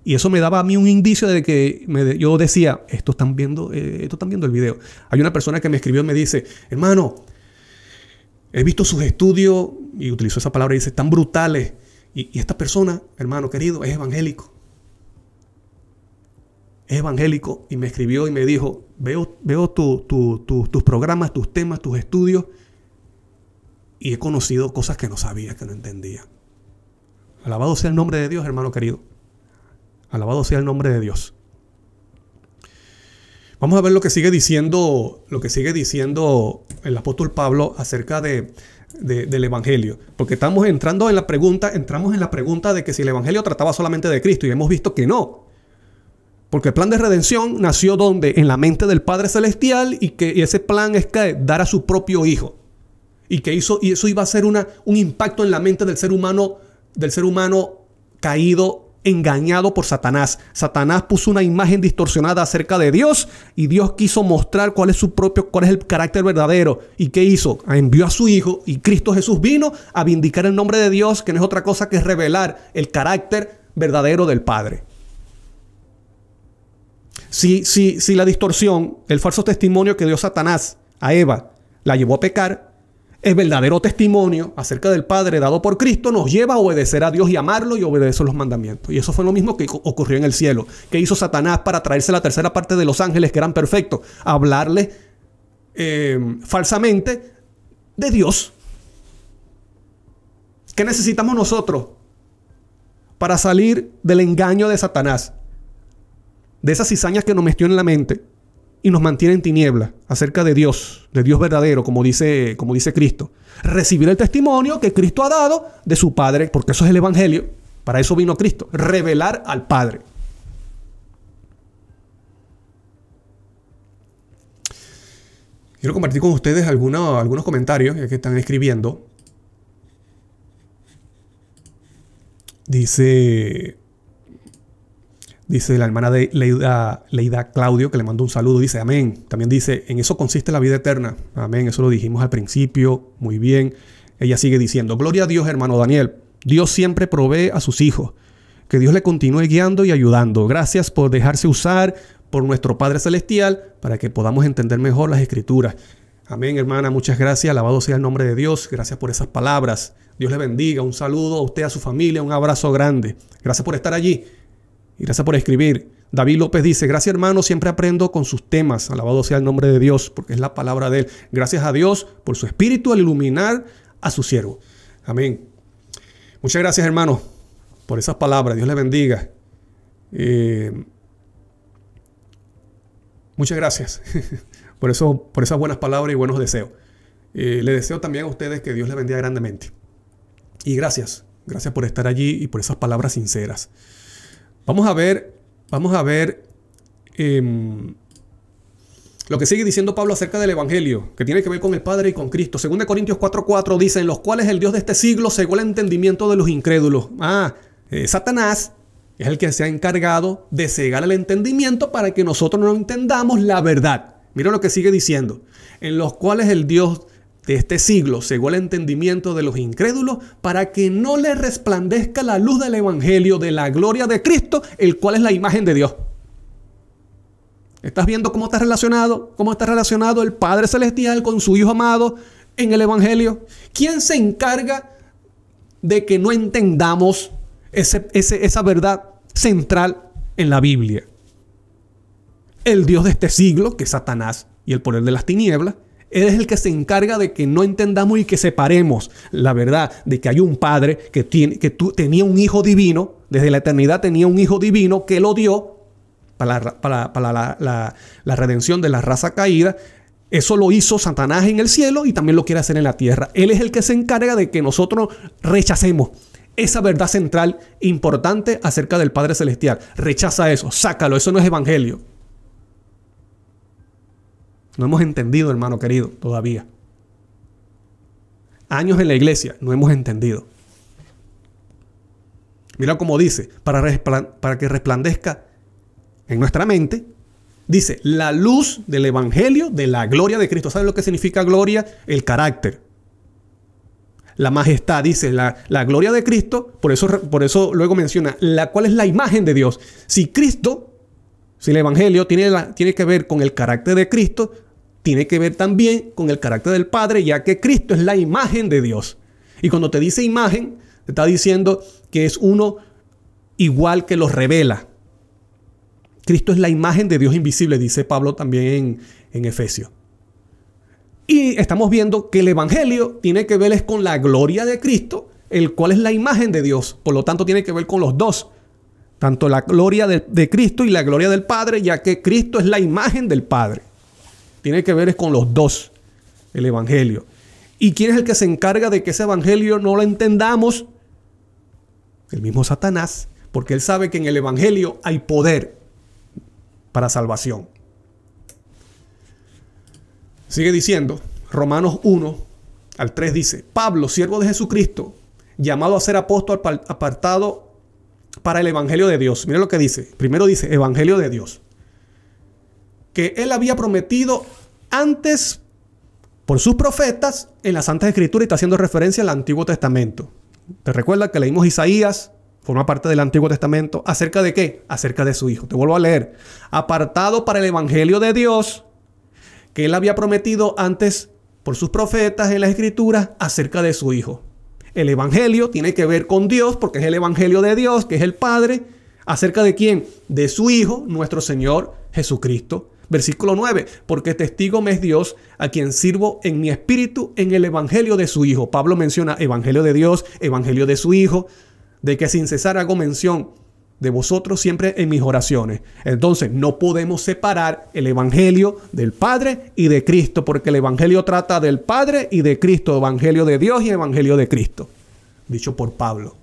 Y eso me daba a mí un indicio de que yo decía, esto están viendo el video. Hay una persona que me escribió y me dice, hermano, he visto sus estudios, y utilizó esa palabra y dice, tan brutales. Y esta persona, hermano querido, es evangélico. es evangélico y me escribió y me dijo, veo tus programas, tus temas, tus estudios y he conocido cosas que no sabía, que no entendía. Alabado sea el nombre de Dios, hermano querido. Alabado sea el nombre de Dios. Vamos a ver lo que sigue diciendo el apóstol Pablo acerca del evangelio. Porque entramos en la pregunta de que si el evangelio trataba solamente de Cristo, y hemos visto que no. Porque el plan de redención nació ¿dónde? En la mente del Padre Celestial, y ese plan es que dar a su propio Hijo. Y eso iba a ser un impacto en la mente del ser humano caído, engañado por Satanás. Satanás puso una imagen distorsionada acerca de Dios y Dios quiso mostrar cuál es el carácter verdadero. ¿Y qué hizo? Envió a su Hijo y Cristo Jesús vino a vindicar el nombre de Dios, que no es otra cosa que revelar el carácter verdadero del Padre. Si la distorsión, el falso testimonio que dio Satanás a Eva la llevó a pecar, el verdadero testimonio acerca del Padre dado por Cristo nos lleva a obedecer a Dios y amarlo y obedecer los mandamientos. Y eso fue lo mismo que ocurrió en el cielo. ¿Qué hizo Satanás para traerse la tercera parte de los ángeles que eran perfectos? Hablarle falsamente de Dios. ¿Qué necesitamos nosotros para salir del engaño de Satanás? De esas cizañas que nos metió en la mente y nos mantiene en tinieblas acerca de Dios verdadero, como dice Cristo. Recibir el testimonio que Cristo ha dado de su Padre, porque eso es el evangelio. Para eso vino Cristo, revelar al Padre. Quiero compartir con ustedes algunos comentarios que están escribiendo. Dice la hermana de Leida Claudio, que le mando un saludo, dice amén. También dice, en eso consiste la vida eterna. Amén, eso lo dijimos al principio. Muy bien. Ella sigue diciendo, gloria a Dios, hermano Daniel. Dios siempre provee a sus hijos. Que Dios le continúe guiando y ayudando. Gracias por dejarse usar por nuestro Padre Celestial para que podamos entender mejor las Escrituras. Amén, hermana. Muchas gracias. Alabado sea el nombre de Dios. Gracias por esas palabras. Dios le bendiga. Un saludo a usted, a su familia. Un abrazo grande. Gracias por estar allí. Y gracias por escribir. David López dice, gracias hermano, siempre aprendo con sus temas. Alabado sea el nombre de Dios, porque es la palabra de Él. Gracias a Dios por su espíritu al iluminar a su siervo. Amén. Muchas gracias hermano por esas palabras. Dios le bendiga. Muchas gracias por esas buenas palabras y buenos deseos. Le deseo también a ustedes que Dios les bendiga grandemente. Y gracias por estar allí y por esas palabras sinceras. Vamos a ver lo que sigue diciendo Pablo acerca del evangelio, que tiene que ver con el Padre y con Cristo. 2 Corintios 4:4 dice, en los cuales el Dios de este siglo cegó el entendimiento de los incrédulos. Satanás es el que se ha encargado de cegar el entendimiento para que nosotros no entendamos la verdad. Mira lo que sigue diciendo. En los cuales el Dios de este siglo cegó el entendimiento de los incrédulos para que no les resplandezca la luz del evangelio de la gloria de Cristo, el cual es la imagen de Dios. ¿Estás viendo cómo está relacionado? ¿Cómo está relacionado el Padre Celestial con su Hijo amado en el evangelio? ¿Quién se encarga de que no entendamos esa verdad central en la Biblia? El Dios de este siglo, que es Satanás y el poder de las tinieblas. Él es el que se encarga de que no entendamos y que separemos la verdad de que hay un Padre que tenía un Hijo divino, desde la eternidad tenía un Hijo divino que lo dio para la redención de la raza caída. Eso lo hizo Satanás en el cielo y también lo quiere hacer en la tierra. Él es el que se encarga de que nosotros rechacemos esa verdad central importante acerca del Padre Celestial. Rechaza eso, sácalo, eso no es evangelio. No hemos entendido, hermano querido, todavía. Años en la iglesia, no hemos entendido. Mira cómo dice, para que resplandezca en nuestra mente, dice, la luz del evangelio de la gloria de Cristo. ¿Saben lo que significa gloria? El carácter. La majestad, dice, la gloria de Cristo, por eso luego menciona, la cual es la imagen de Dios. Si el evangelio tiene que ver con el carácter de Cristo, tiene que ver también con el carácter del Padre, ya que Cristo es la imagen de Dios. Y cuando te dice imagen, te está diciendo que es uno igual que los revela. Cristo es la imagen de Dios invisible, dice Pablo también en Efesios. Y estamos viendo que el evangelio tiene que ver con la gloria de Cristo, el cual es la imagen de Dios. Por lo tanto, tiene que ver con los dos. Tanto la gloria de Cristo y la gloria del Padre, ya que Cristo es la imagen del Padre. Tiene que ver con los dos, el evangelio. ¿Y quién es el que se encarga de que ese evangelio no lo entendamos? El mismo Satanás, porque él sabe que en el evangelio hay poder para salvación. Sigue diciendo, Romanos 1 al 3 dice, Pablo, siervo de Jesucristo, llamado a ser apóstol apartado para el evangelio de Dios. Mira lo que dice. Primero dice, evangelio de Dios. Que él había prometido antes por sus profetas en las Santas Escrituras, y está haciendo referencia al Antiguo Testamento. ¿Te recuerdas que leímos Isaías? Forma parte del Antiguo Testamento. ¿Acerca de qué? Acerca de su Hijo. Te vuelvo a leer. Apartado para el evangelio de Dios, que él había prometido antes por sus profetas en las Escrituras acerca de su Hijo. El evangelio tiene que ver con Dios, porque es el evangelio de Dios, que es el Padre. ¿Acerca de quién? De su Hijo, nuestro Señor Jesucristo. Versículo 9, porque testigo me es Dios, a quien sirvo en mi espíritu en el evangelio de su Hijo. Pablo menciona evangelio de Dios, evangelio de su Hijo, de que sin cesar hago mención de vosotros siempre en mis oraciones. Entonces, no podemos separar el evangelio del Padre y de Cristo, porque el evangelio trata del Padre y de Cristo, evangelio de Dios y evangelio de Cristo, dicho por Pablo.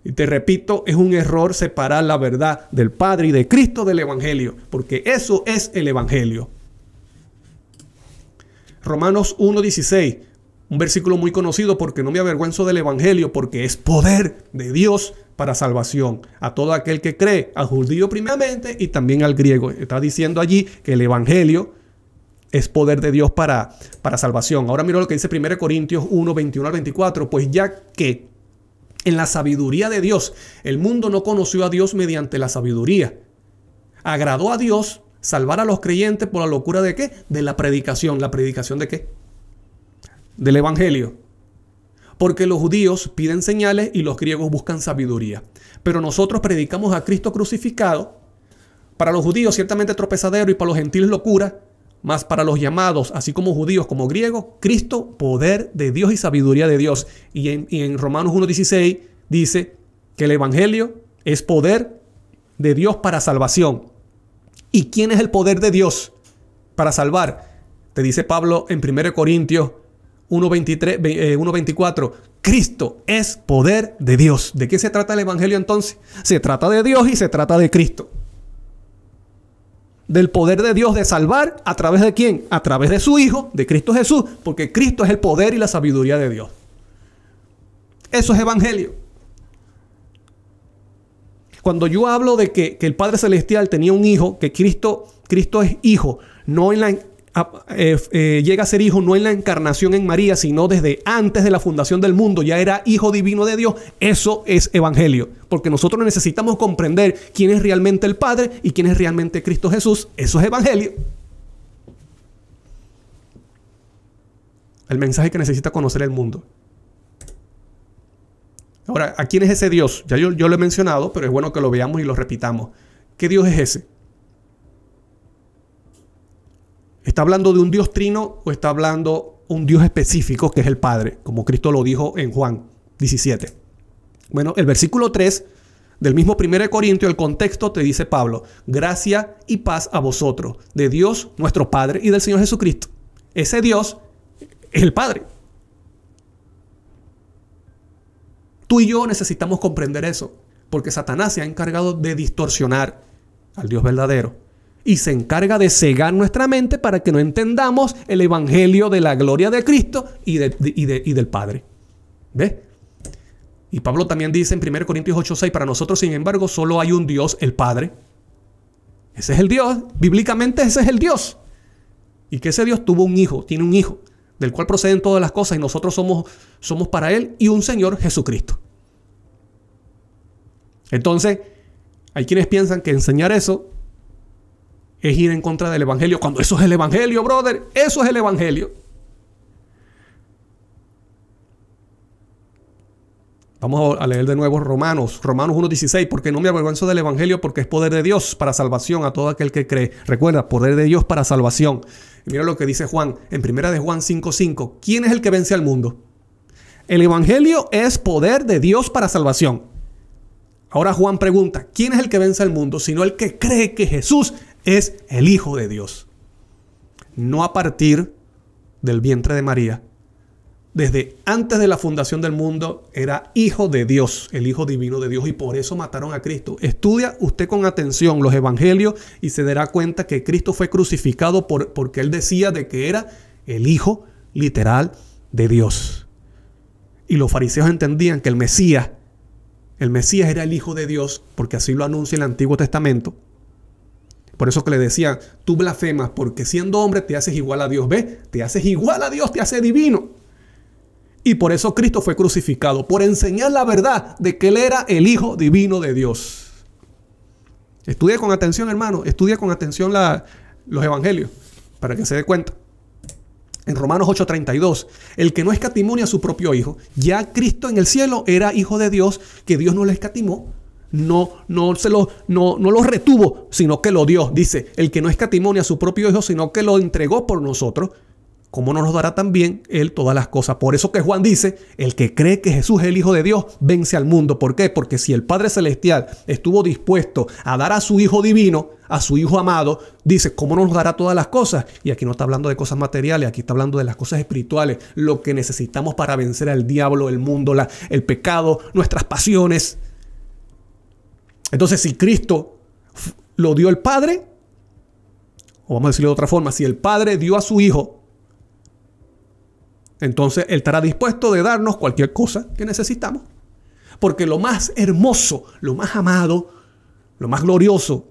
Y te repito, es un error separar la verdad del Padre y de Cristo del evangelio, porque eso es el evangelio. Romanos 1:16, un versículo muy conocido, porque no me avergüenzo del evangelio, porque es poder de Dios para salvación a todo aquel que cree, al judío primeramente y también al griego. Está diciendo allí que el evangelio es poder de Dios para salvación. Ahora mira lo que dice 1 Corintios 1:21 al 24, pues ya que en la sabiduría de Dios el mundo no conoció a Dios mediante la sabiduría, agradó a Dios salvar a los creyentes por la locura de ¿qué? De la predicación. ¿La predicación de qué? Del evangelio. Porque los judíos piden señales y los griegos buscan sabiduría. Pero nosotros predicamos a Cristo crucificado, para los judíos ciertamente tropezadero y para los gentiles locura, mas para los llamados, así como judíos como griegos, Cristo, poder de Dios y sabiduría de Dios. Y en Romanos 1:16 dice que el evangelio es poder de Dios para salvación. ¿Y quién es el poder de Dios para salvar? Te dice Pablo en 1 Corintios 1:24, Cristo es poder de Dios. ¿De qué se trata el evangelio entonces? Se trata de Dios y se trata de Cristo. Del poder de Dios de salvar, ¿a través de quién? A través de su Hijo, de Cristo Jesús, porque Cristo es el poder y la sabiduría de Dios. Eso es evangelio. Cuando yo hablo de que el Padre Celestial tenía un hijo, que Cristo es hijo, no en la llega a ser hijo no en la encarnación en María, sino desde antes de la fundación del mundo, ya era hijo divino de Dios. Eso es evangelio, porque nosotros necesitamos comprender quién es realmente el Padre y quién es realmente Cristo Jesús. Eso es evangelio. El mensaje que necesita conocer el mundo. Ahora, ¿a quién es ese Dios? Ya yo lo he mencionado, pero es bueno que lo veamos y lo repitamos. ¿Qué Dios es ese? ¿Está hablando de un Dios trino o está hablando un Dios específico que es el Padre? Como Cristo lo dijo en Juan 17. Bueno, el versículo 3 del mismo 1 Corintios, el contexto te dice Pablo, gracia y paz a vosotros, de Dios nuestro Padre y del Señor Jesucristo. Ese Dios es el Padre. Tú y yo necesitamos comprender eso, porque Satanás se ha encargado de distorsionar al Dios verdadero. Y se encarga de cegar nuestra mente para que no entendamos el evangelio de la gloria de Cristo y del Padre. ¿Ves? Y Pablo también dice en 1 Corintios 8:6, para nosotros, sin embargo, solo hay un Dios, el Padre. Ese es el Dios. Bíblicamente ese es el Dios. Y que ese Dios tuvo un hijo, tiene un hijo, del cual proceden todas las cosas y nosotros somos para él y un Señor Jesucristo. Entonces, hay quienes piensan que enseñar eso es ir en contra del evangelio, cuando eso es el evangelio, brother. Eso es el evangelio. Vamos a leer de nuevo Romanos 1:16, porque no me avergüenzo del evangelio, porque es poder de Dios para salvación a todo aquel que cree. Recuerda, poder de Dios para salvación. Y mira lo que dice Juan en 1 de Juan 5:5. ¿Quién es el que vence al mundo? El evangelio es poder de Dios para salvación. Ahora Juan pregunta, ¿quién es el que vence al mundo? Sino el que cree que Jesús es el Hijo de Dios. No a partir del vientre de María. Desde antes de la fundación del mundo era hijo de Dios, el Hijo divino de Dios, y por eso mataron a Cristo. Estudia usted con atención los evangelios y se dará cuenta que Cristo fue crucificado porque él decía de que era el Hijo literal de Dios. Y los fariseos entendían que el Mesías era el Hijo de Dios, porque así lo anuncia el Antiguo Testamento. Por eso que le decían, tú blasfemas porque siendo hombre te haces igual a Dios. ¿Ves? Te haces igual a Dios, te haces divino. Y por eso Cristo fue crucificado, por enseñar la verdad de que Él era el Hijo divino de Dios. Estudia con atención, hermano. Estudia con atención los evangelios para que se dé cuenta. En Romanos 8:32, el que no escatimó ni a su propio Hijo, ya Cristo en el cielo era Hijo de Dios, que Dios no le escatimó, no lo retuvo, sino que lo dio. Dice, el que no escatimó ni a su propio Hijo, sino que lo entregó por nosotros. ¿Cómo no nos dará también Él todas las cosas? Por eso que Juan dice, el que cree que Jesús es el Hijo de Dios, vence al mundo. ¿Por qué? Porque si el Padre Celestial estuvo dispuesto a dar a su Hijo divino, a su Hijo amado, dice, ¿cómo no nos dará todas las cosas? Y aquí no está hablando de cosas materiales, aquí está hablando de las cosas espirituales, lo que necesitamos para vencer al diablo, el mundo, el pecado, nuestras pasiones. Entonces, si Cristo lo dio el Padre, o vamos a decirlo de otra forma, si el Padre dio a su Hijo, entonces Él estará dispuesto de darnos cualquier cosa que necesitamos. Porque lo más hermoso, lo más amado, lo más glorioso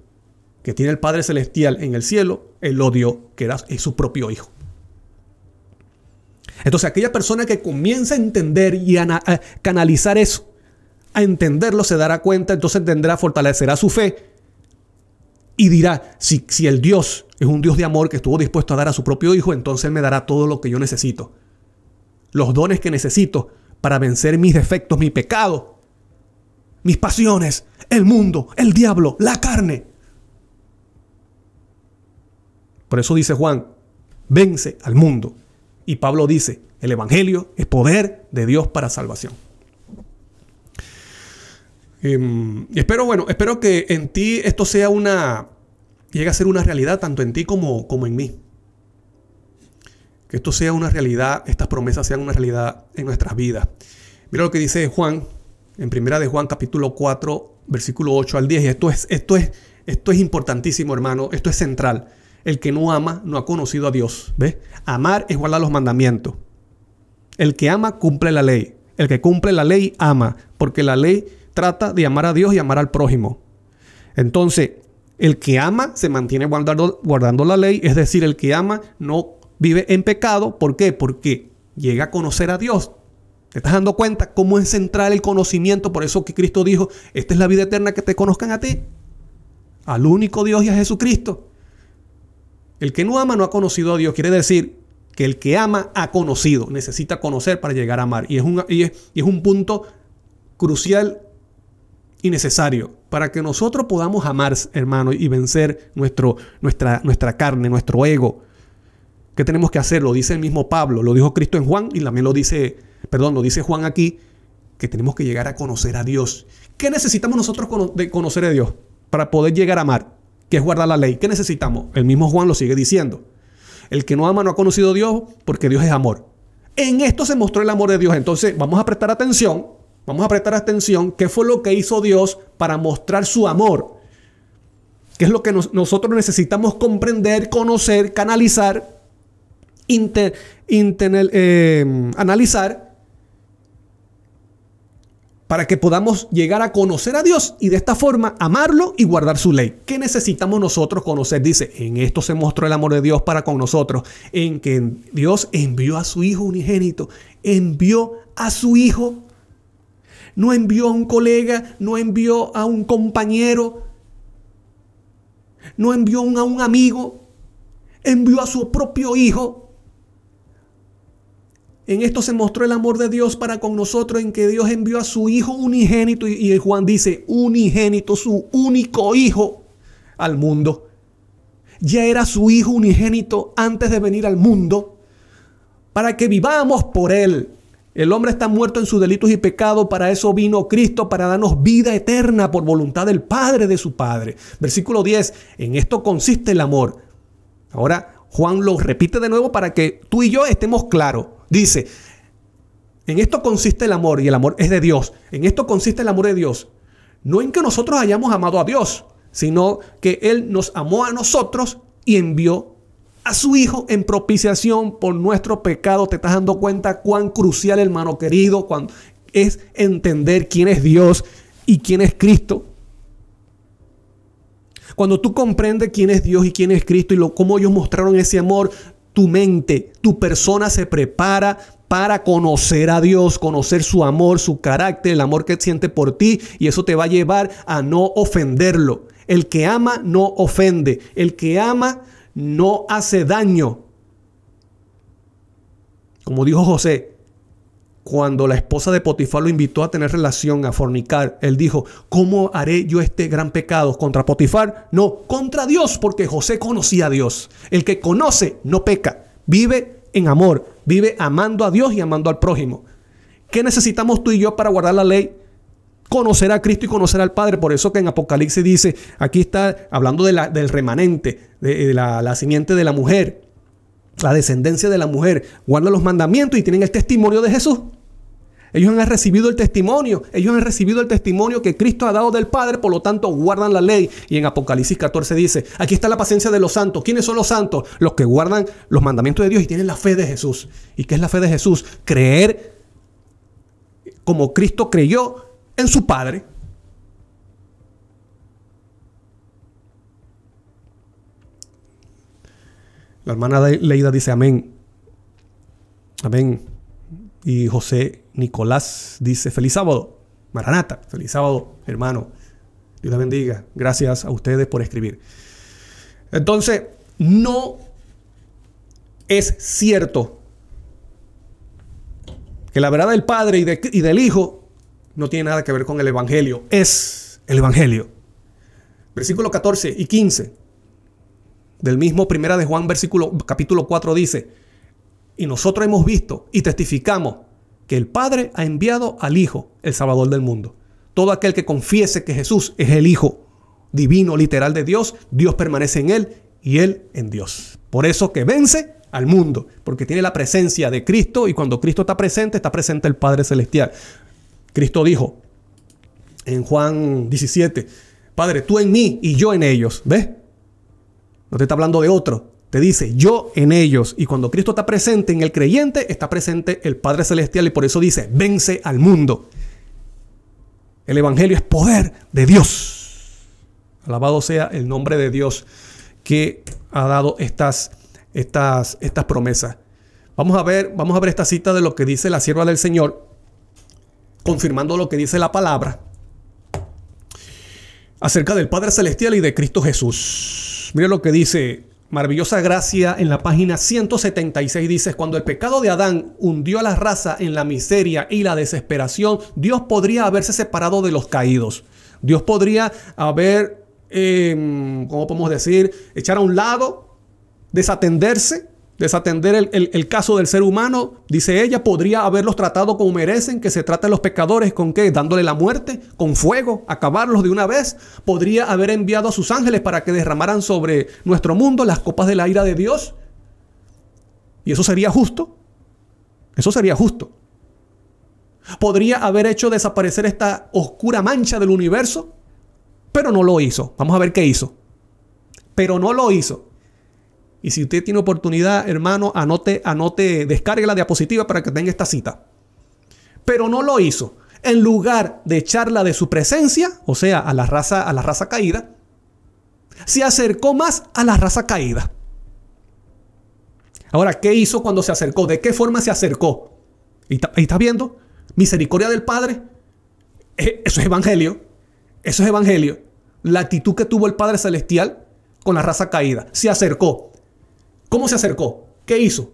que tiene el Padre Celestial en el cielo, Él lo dio, que es su propio Hijo. Entonces aquella persona que comienza a entender y a canalizar eso, a entenderlo, se dará cuenta, entonces fortalecerá su fe y dirá, si el Dios es un Dios de amor que estuvo dispuesto a dar a su propio Hijo, entonces Él me dará todo lo que yo necesito. Los dones que necesito para vencer mis defectos, mi pecado, mis pasiones, el mundo, el diablo, la carne. Por eso dice Juan, vence al mundo. Y Pablo dice, el evangelio es poder de Dios para salvación. Espero que en ti esto llegue a ser una realidad tanto en ti como en mí. Que esto sea una realidad, estas promesas sean una realidad en nuestras vidas. Mira lo que dice Juan, en 1 de Juan capítulo 4, versículo 8 al 10. Y esto es importantísimo, hermano. Esto es central. El que no ama no ha conocido a Dios. ¿Ves? Amar es guardar los mandamientos. El que ama cumple la ley. El que cumple la ley ama. Porque la ley trata de amar a Dios y amar al prójimo. Entonces, el que ama se mantiene guardando la ley. Es decir, el que ama no vive en pecado. ¿Por qué? Porque llega a conocer a Dios. ¿Te estás dando cuenta cómo es central el conocimiento? Por eso que Cristo dijo, esta es la vida eterna, que te conozcan a ti, al único Dios y a Jesucristo. El que no ama no ha conocido a Dios. Quiere decir que el que ama ha conocido. Necesita conocer para llegar a amar. Y es un punto crucial y necesario para que nosotros podamos amar, hermano, y vencer nuestra carne, nuestro ego. ¿Qué tenemos que hacer? Lo dice el mismo Pablo, lo dijo Cristo en Juan y también lo dice Juan aquí, que tenemos que llegar a conocer a Dios. ¿Qué necesitamos nosotros de conocer a Dios para poder llegar a amar? Que es guardar la ley. ¿Qué necesitamos? El mismo Juan lo sigue diciendo. El que no ama no ha conocido a Dios porque Dios es amor. En esto se mostró el amor de Dios. Entonces vamos a prestar atención. ¿Qué fue lo que hizo Dios para mostrar su amor? ¿Qué es lo que nosotros necesitamos comprender, conocer, canalizar, analizar, para que podamos llegar a conocer a Dios y de esta forma amarlo y guardar su ley? ¿Qué necesitamos nosotros conocer? Dice, en esto se mostró el amor de Dios para con nosotros, en que Dios envió a su Hijo unigénito, envió a su Hijo, no envió a un colega, no envió a un compañero, no envió a un amigo, envió a su propio Hijo. En esto se mostró el amor de Dios para con nosotros, en que Dios envió a su Hijo unigénito, y Juan dice unigénito, su único Hijo al mundo. Ya era su Hijo unigénito antes de venir al mundo, para que vivamos por Él. El hombre está muerto en sus delitos y pecados, para eso vino Cristo, para darnos vida eterna por voluntad del Padre de su Padre. Versículo 10, en esto consiste el amor. Ahora Juan lo repite de nuevo para que tú y yo estemos claros. Dice, en esto consiste el amor, y el amor es de Dios. En esto consiste el amor de Dios. No en que nosotros hayamos amado a Dios, sino que Él nos amó a nosotros y envió a su Hijo en propiciación por nuestro pecado. ¿Te estás dando cuenta cuán crucial, hermano querido, es entender quién es Dios y quién es Cristo? Cuando tú comprendes quién es Dios y quién es Cristo y cómo ellos mostraron ese amor, tu mente, tu persona se prepara para conocer a Dios, conocer su amor, su carácter, el amor que siente por ti, y eso te va a llevar a no ofenderlo. El que ama no ofende, el que ama no hace daño. Como dijo José, cuando la esposa de Potifar lo invitó a tener relación, a fornicar, él dijo, ¿cómo haré yo este gran pecado? ¿Contra Potifar? No, contra Dios, porque José conocía a Dios. El que conoce no peca, vive en amor, vive amando a Dios y amando al prójimo. ¿Qué necesitamos tú y yo para guardar la ley? Conocer a Cristo y conocer al Padre. Por eso que en Apocalipsis dice, aquí está hablando del remanente, de la simiente de la mujer, la descendencia de la mujer. Guardan los mandamientos y tienen el testimonio de Jesús. Ellos han recibido el testimonio. Ellos han recibido el testimonio que Cristo ha dado del Padre. Por lo tanto, guardan la ley. Y en Apocalipsis 14 dice, aquí está la paciencia de los santos. ¿Quiénes son los santos? Los que guardan los mandamientos de Dios y tienen la fe de Jesús. ¿Y qué es la fe de Jesús? Creer como Cristo creyó en su Padre. La hermana Leida dice amén. Amén. Y José Nicolás dice feliz sábado. Maranata, feliz sábado, hermano. Dios les bendiga. Gracias a ustedes por escribir. Entonces, no es cierto que la verdad del Padre y del Hijo no tiene nada que ver con el Evangelio. Es el Evangelio. Versículo 14 y 15. Del mismo Primera de Juan, capítulo 4 dice, y nosotros hemos visto y testificamos que el Padre ha enviado al Hijo, el Salvador del mundo. Todo aquel que confiese que Jesús es el Hijo divino, literal de Dios, Dios permanece en él y él en Dios. Por eso que vence al mundo, porque tiene la presencia de Cristo, y cuando Cristo está presente el Padre Celestial. Cristo dijo en Juan 17, Padre, tú en mí y yo en ellos. ¿Ves? No te está hablando de otro. Te dice yo en ellos. Y cuando Cristo está presente en el creyente, está presente el Padre Celestial. Y por eso dice, vence al mundo. El Evangelio es poder de Dios. Alabado sea el nombre de Dios que ha dado estas promesas. Vamos a ver esta cita de lo que dice la sierva del Señor, confirmando lo que dice la palabra acerca del Padre Celestial y de Cristo Jesús. Mira lo que dice Maravillosa Gracia en la página 176. Dice, cuando el pecado de Adán hundió a la raza en la miseria y la desesperación, Dios podría haberse separado de los caídos. Dios podría haber, ¿cómo podemos decir? Echar a un lado, desatender el caso del ser humano. Dice ella, podría haberlos tratado como merecen que se traten los pecadores. ¿Con qué? Dándole la muerte, con fuego, acabarlos de una vez. Podría haber enviado a sus ángeles para que derramaran sobre nuestro mundo las copas de la ira de Dios. ¿Y eso sería justo? Eso sería justo. Podría haber hecho desaparecer esta oscura mancha del universo, pero no lo hizo. Vamos a ver qué hizo. Pero no lo hizo. Y si usted tiene oportunidad, hermano, anote, descargue la diapositiva para que tenga esta cita. Pero no lo hizo. En lugar de echarla de su presencia, o sea, a la raza caída, se acercó más a la raza caída. Ahora, ¿qué hizo cuando se acercó? ¿De qué forma se acercó? ¿Y está viendo? Misericordia del Padre. Eso es evangelio. Eso es evangelio. La actitud que tuvo el Padre Celestial con la raza caída. Se acercó. ¿Cómo se acercó? ¿Qué hizo?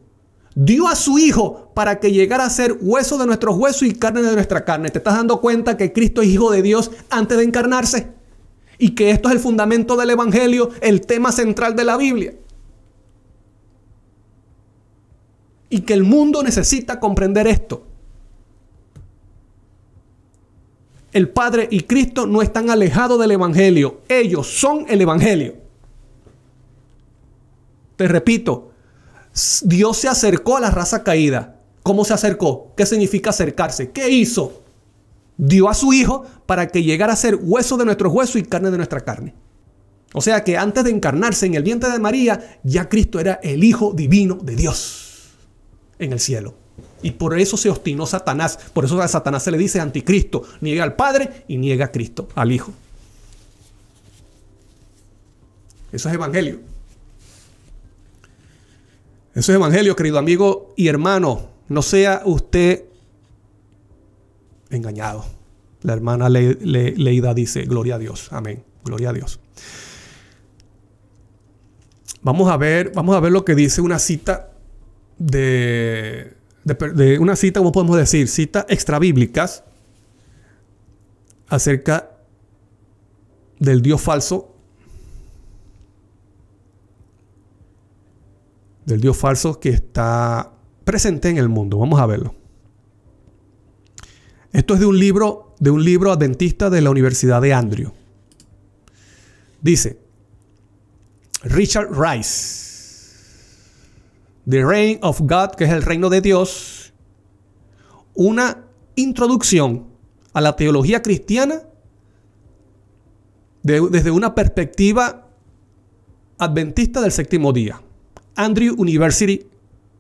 Dio a su Hijo para que llegara a ser hueso de nuestros huesos y carne de nuestra carne. ¿Te estás dando cuenta que Cristo es hijo de Dios antes de encarnarse? Y que esto es el fundamento del Evangelio, el tema central de la Biblia. Y que el mundo necesita comprender esto. El Padre y Cristo no están alejados del Evangelio. Ellos son el Evangelio. Te repito, Dios se acercó a la raza caída. ¿Cómo se acercó? ¿Qué significa acercarse? ¿Qué hizo? Dio a su Hijo para que llegara a ser hueso de nuestros huesos y carne de nuestra carne. O sea que antes de encarnarse en el vientre de María, ya Cristo era el Hijo divino de Dios en el cielo. Y por eso se obstinó Satanás. Por eso a Satanás se le dice anticristo. Niega al Padre y niega a Cristo, al Hijo. Eso es evangelio. Eso es evangelio, querido amigo y hermano. No sea usted engañado. La hermana Leida dice, gloria a Dios. Amén. Gloria a Dios. Vamos a ver lo que dice una cita de una cita, ¿cómo podemos decir? Citas extrabíblicas acerca del Dios falso. Del Dios falso que está presente en el mundo. Vamos a verlo. Esto es de un libro adventista de la Universidad de Andrew. Dice Richard Rice, The Reign of God, que es el reino de Dios, una introducción a la teología cristiana desde una perspectiva adventista del séptimo día. Andrew University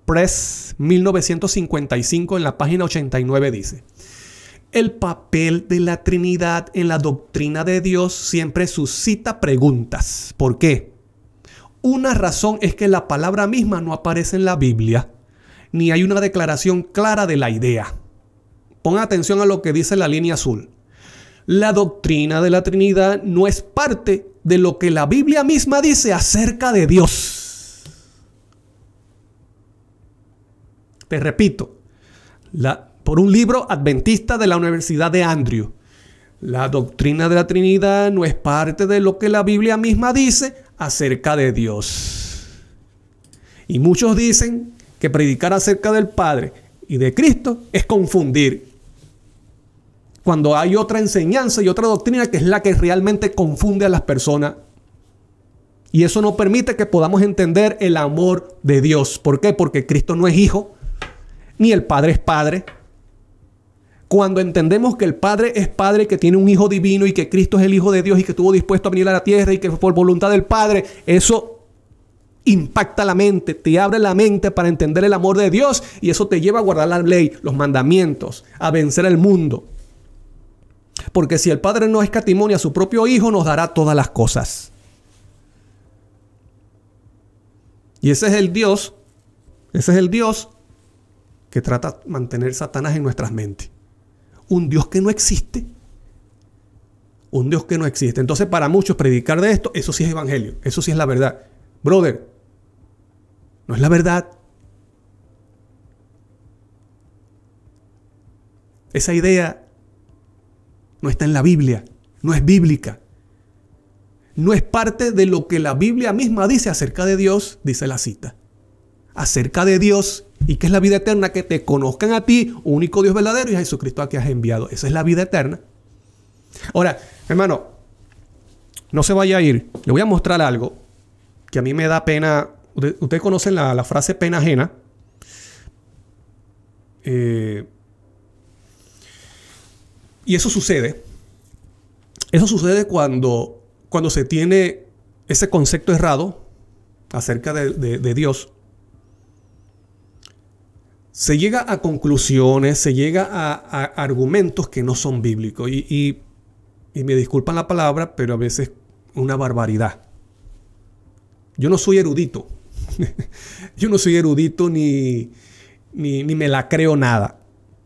Press, 1955, en la página 89 dice: el papel de la Trinidad en la doctrina de Dios siempre suscita preguntas. ¿Por qué? Una razón es que la palabra misma no aparece en la Biblia, ni hay una declaración clara de la idea. Pon atención a lo que dice la línea azul. La doctrina de la Trinidad no es parte de lo que la Biblia misma dice acerca de Dios. Te repito, por un libro adventista de la Universidad de Andrew. La doctrina de la Trinidad no es parte de lo que la Biblia misma dice acerca de Dios. Y muchos dicen que predicar acerca del Padre y de Cristo es confundir. Cuando hay otra enseñanza y otra doctrina que es la que realmente confunde a las personas. Y eso no permite que podamos entender el amor de Dios. ¿Por qué? Porque Cristo no es hijo, ni el Padre es padre. Cuando entendemos que el Padre es Padre, que tiene un Hijo divino y que Cristo es el Hijo de Dios y que estuvo dispuesto a venir a la tierra y que fue por voluntad del Padre, eso impacta la mente, te abre la mente para entender el amor de Dios y eso te lleva a guardar la ley, los mandamientos, a vencer el mundo. Porque si el Padre no escatimó a su propio Hijo, nos dará todas las cosas. Y ese es el Dios que trata de mantener Satanás en nuestras mentes. Un Dios que no existe. Un Dios que no existe. Entonces, para muchos predicar de esto, eso sí es evangelio. Eso sí es la verdad. Brother, no es la verdad. Esa idea no está en la Biblia. No es bíblica. No es parte de lo que la Biblia misma dice acerca de Dios, dice la cita. Acerca de Dios. ¿Y qué es la vida eterna? Que te conozcan a ti, único Dios verdadero, y a Jesucristo a quien has enviado. Esa es la vida eterna. Ahora, hermano, no se vaya a ir. Le voy a mostrar algo que a mí me da pena. Ustedes conocen la frase pena ajena. Y eso sucede. Eso sucede cuando se tiene ese concepto errado acerca de Dios. Se llega a conclusiones, se llega a argumentos que no son bíblicos. Y me disculpan la palabra, pero a veces una barbaridad. Yo no soy erudito. Yo no soy erudito ni me la creo nada.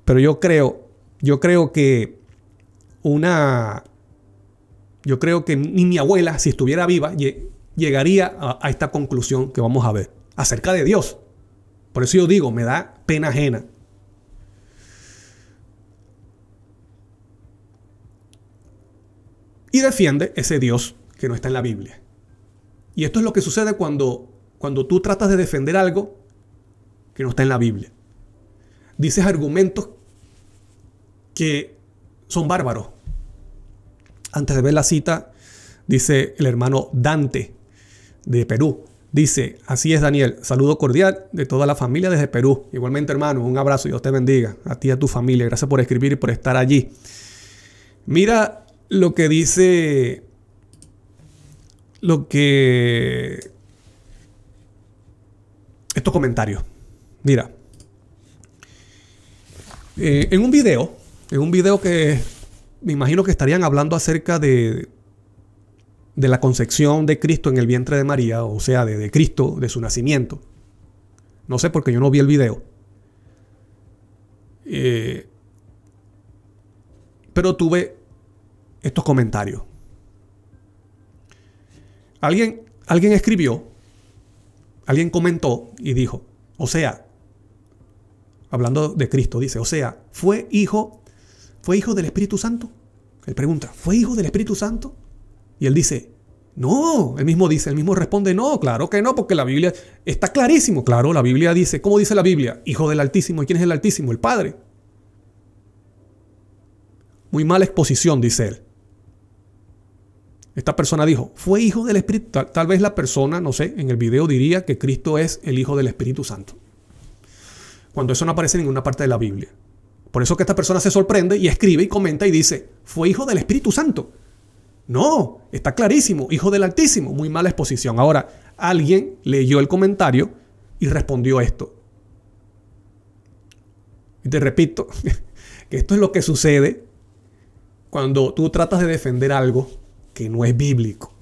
Pero yo creo que ni mi abuela, si estuviera viva, llegaría a esta conclusión que vamos a ver acerca de Dios. Por eso yo digo, me da pena ajena. y defiende ese Dios que no está en la Biblia. Y esto es lo que sucede cuando tú tratas de defender algo que no está en la Biblia. Dices argumentos que son bárbaros. Antes de ver la cita, dice el hermano Dante de Perú. Dice, así es, Daniel, saludo cordial de toda la familia desde Perú. Igualmente, hermano, un abrazo y Dios te bendiga. A ti y a tu familia. Gracias por escribir y por estar allí. Mira lo que dice, estos comentarios. Mira, en un video que me imagino que estarían hablando acerca de la concepción de Cristo en el vientre de María, o sea, de Cristo, de su nacimiento. No sé porque yo no vi el video. Pero tuve estos comentarios. Alguien escribió, alguien comentó y dijo, o sea, hablando de Cristo, dice, o sea, ¿fue hijo del Espíritu Santo? Él pregunta, ¿fue hijo del Espíritu Santo? Y él dice, no, él mismo responde, no, claro que no, porque la Biblia está clarísimo. Claro, la Biblia dice, ¿cómo dice la Biblia? Hijo del Altísimo. ¿Y quién es el Altísimo? El Padre. Muy mala exposición, dice él. Esta persona dijo, fue hijo del Espíritu. Tal vez la persona, no sé, en el video diría que Cristo es el Hijo del Espíritu Santo, cuando eso no aparece en ninguna parte de la Biblia. Por eso que esta persona se sorprende y escribe y comenta y dice, fue hijo del Espíritu Santo. No, está clarísimo, hijo del Altísimo. Muy mala exposición. Ahora, alguien leyó el comentario y respondió esto. Y te repito, que esto es lo que sucede cuando tú tratas de defender algo que no es bíblico.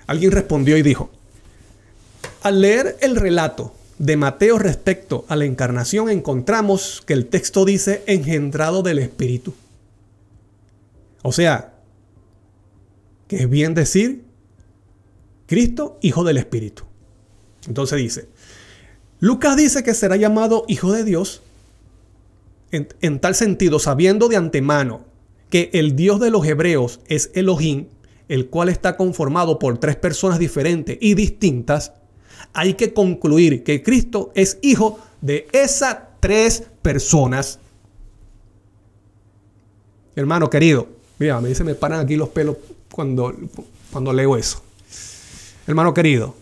Alguien respondió y dijo, al leer el relato de Mateo respecto a la encarnación, encontramos que el texto dice engendrado del Espíritu. O sea, que es bien decir Cristo, hijo del Espíritu. Entonces dice, Lucas dice que será llamado hijo de Dios en tal sentido, sabiendo de antemano que el Dios de los hebreos es Elohim, el cual está conformado por tres personas diferentes y distintas. Hay que concluir que Cristo es hijo de esas tres personas. Hermano querido, mira, se me paran aquí los pelos cuando leo eso. Hermano querido,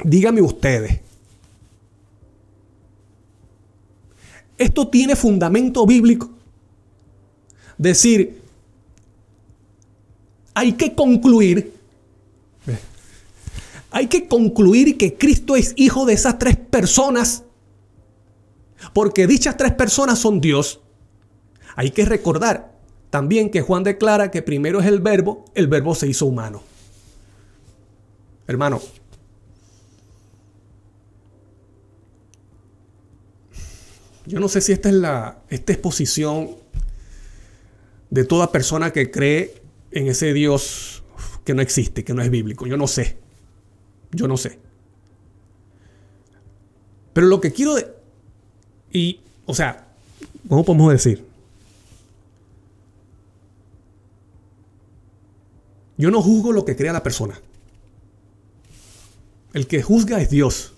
díganme ustedes, ¿esto tiene fundamento bíblico? Decir, hay que concluir que Cristo es hijo de esas tres personas, porque dichas tres personas son Dios. Hay que recordar también que Juan declara que primero es el verbo se hizo humano. Hermano, yo no sé si esta es esta exposición de toda persona que cree en ese Dios que no existe, que no es bíblico. Yo no sé. Pero lo que quiero ¿cómo podemos decir? Yo no juzgo lo que crea la persona. El que juzga es Dios.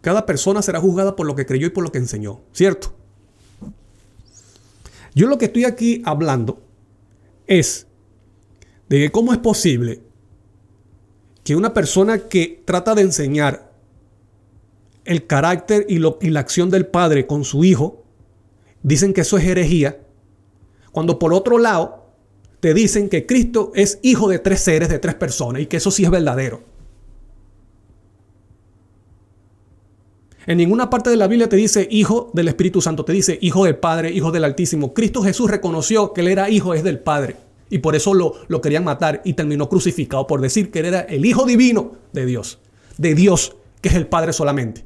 Cada persona será juzgada por lo que creyó y por lo que enseñó, ¿cierto? Yo lo que estoy aquí hablando es de cómo es posible que una persona que trata de enseñar el carácter y la acción del Padre con su Hijo, dicen que eso es herejía, cuando por otro lado te dicen que Cristo es hijo de tres seres, de tres personas, y que eso sí es verdadero. En ninguna parte de la Biblia te dice hijo del Espíritu Santo, te dice hijo del Padre, hijo del Altísimo. Cristo Jesús reconoció que él era hijo es del Padre, y por eso lo querían matar y terminó crucificado por decir que él era el Hijo divino de Dios, que es el Padre solamente.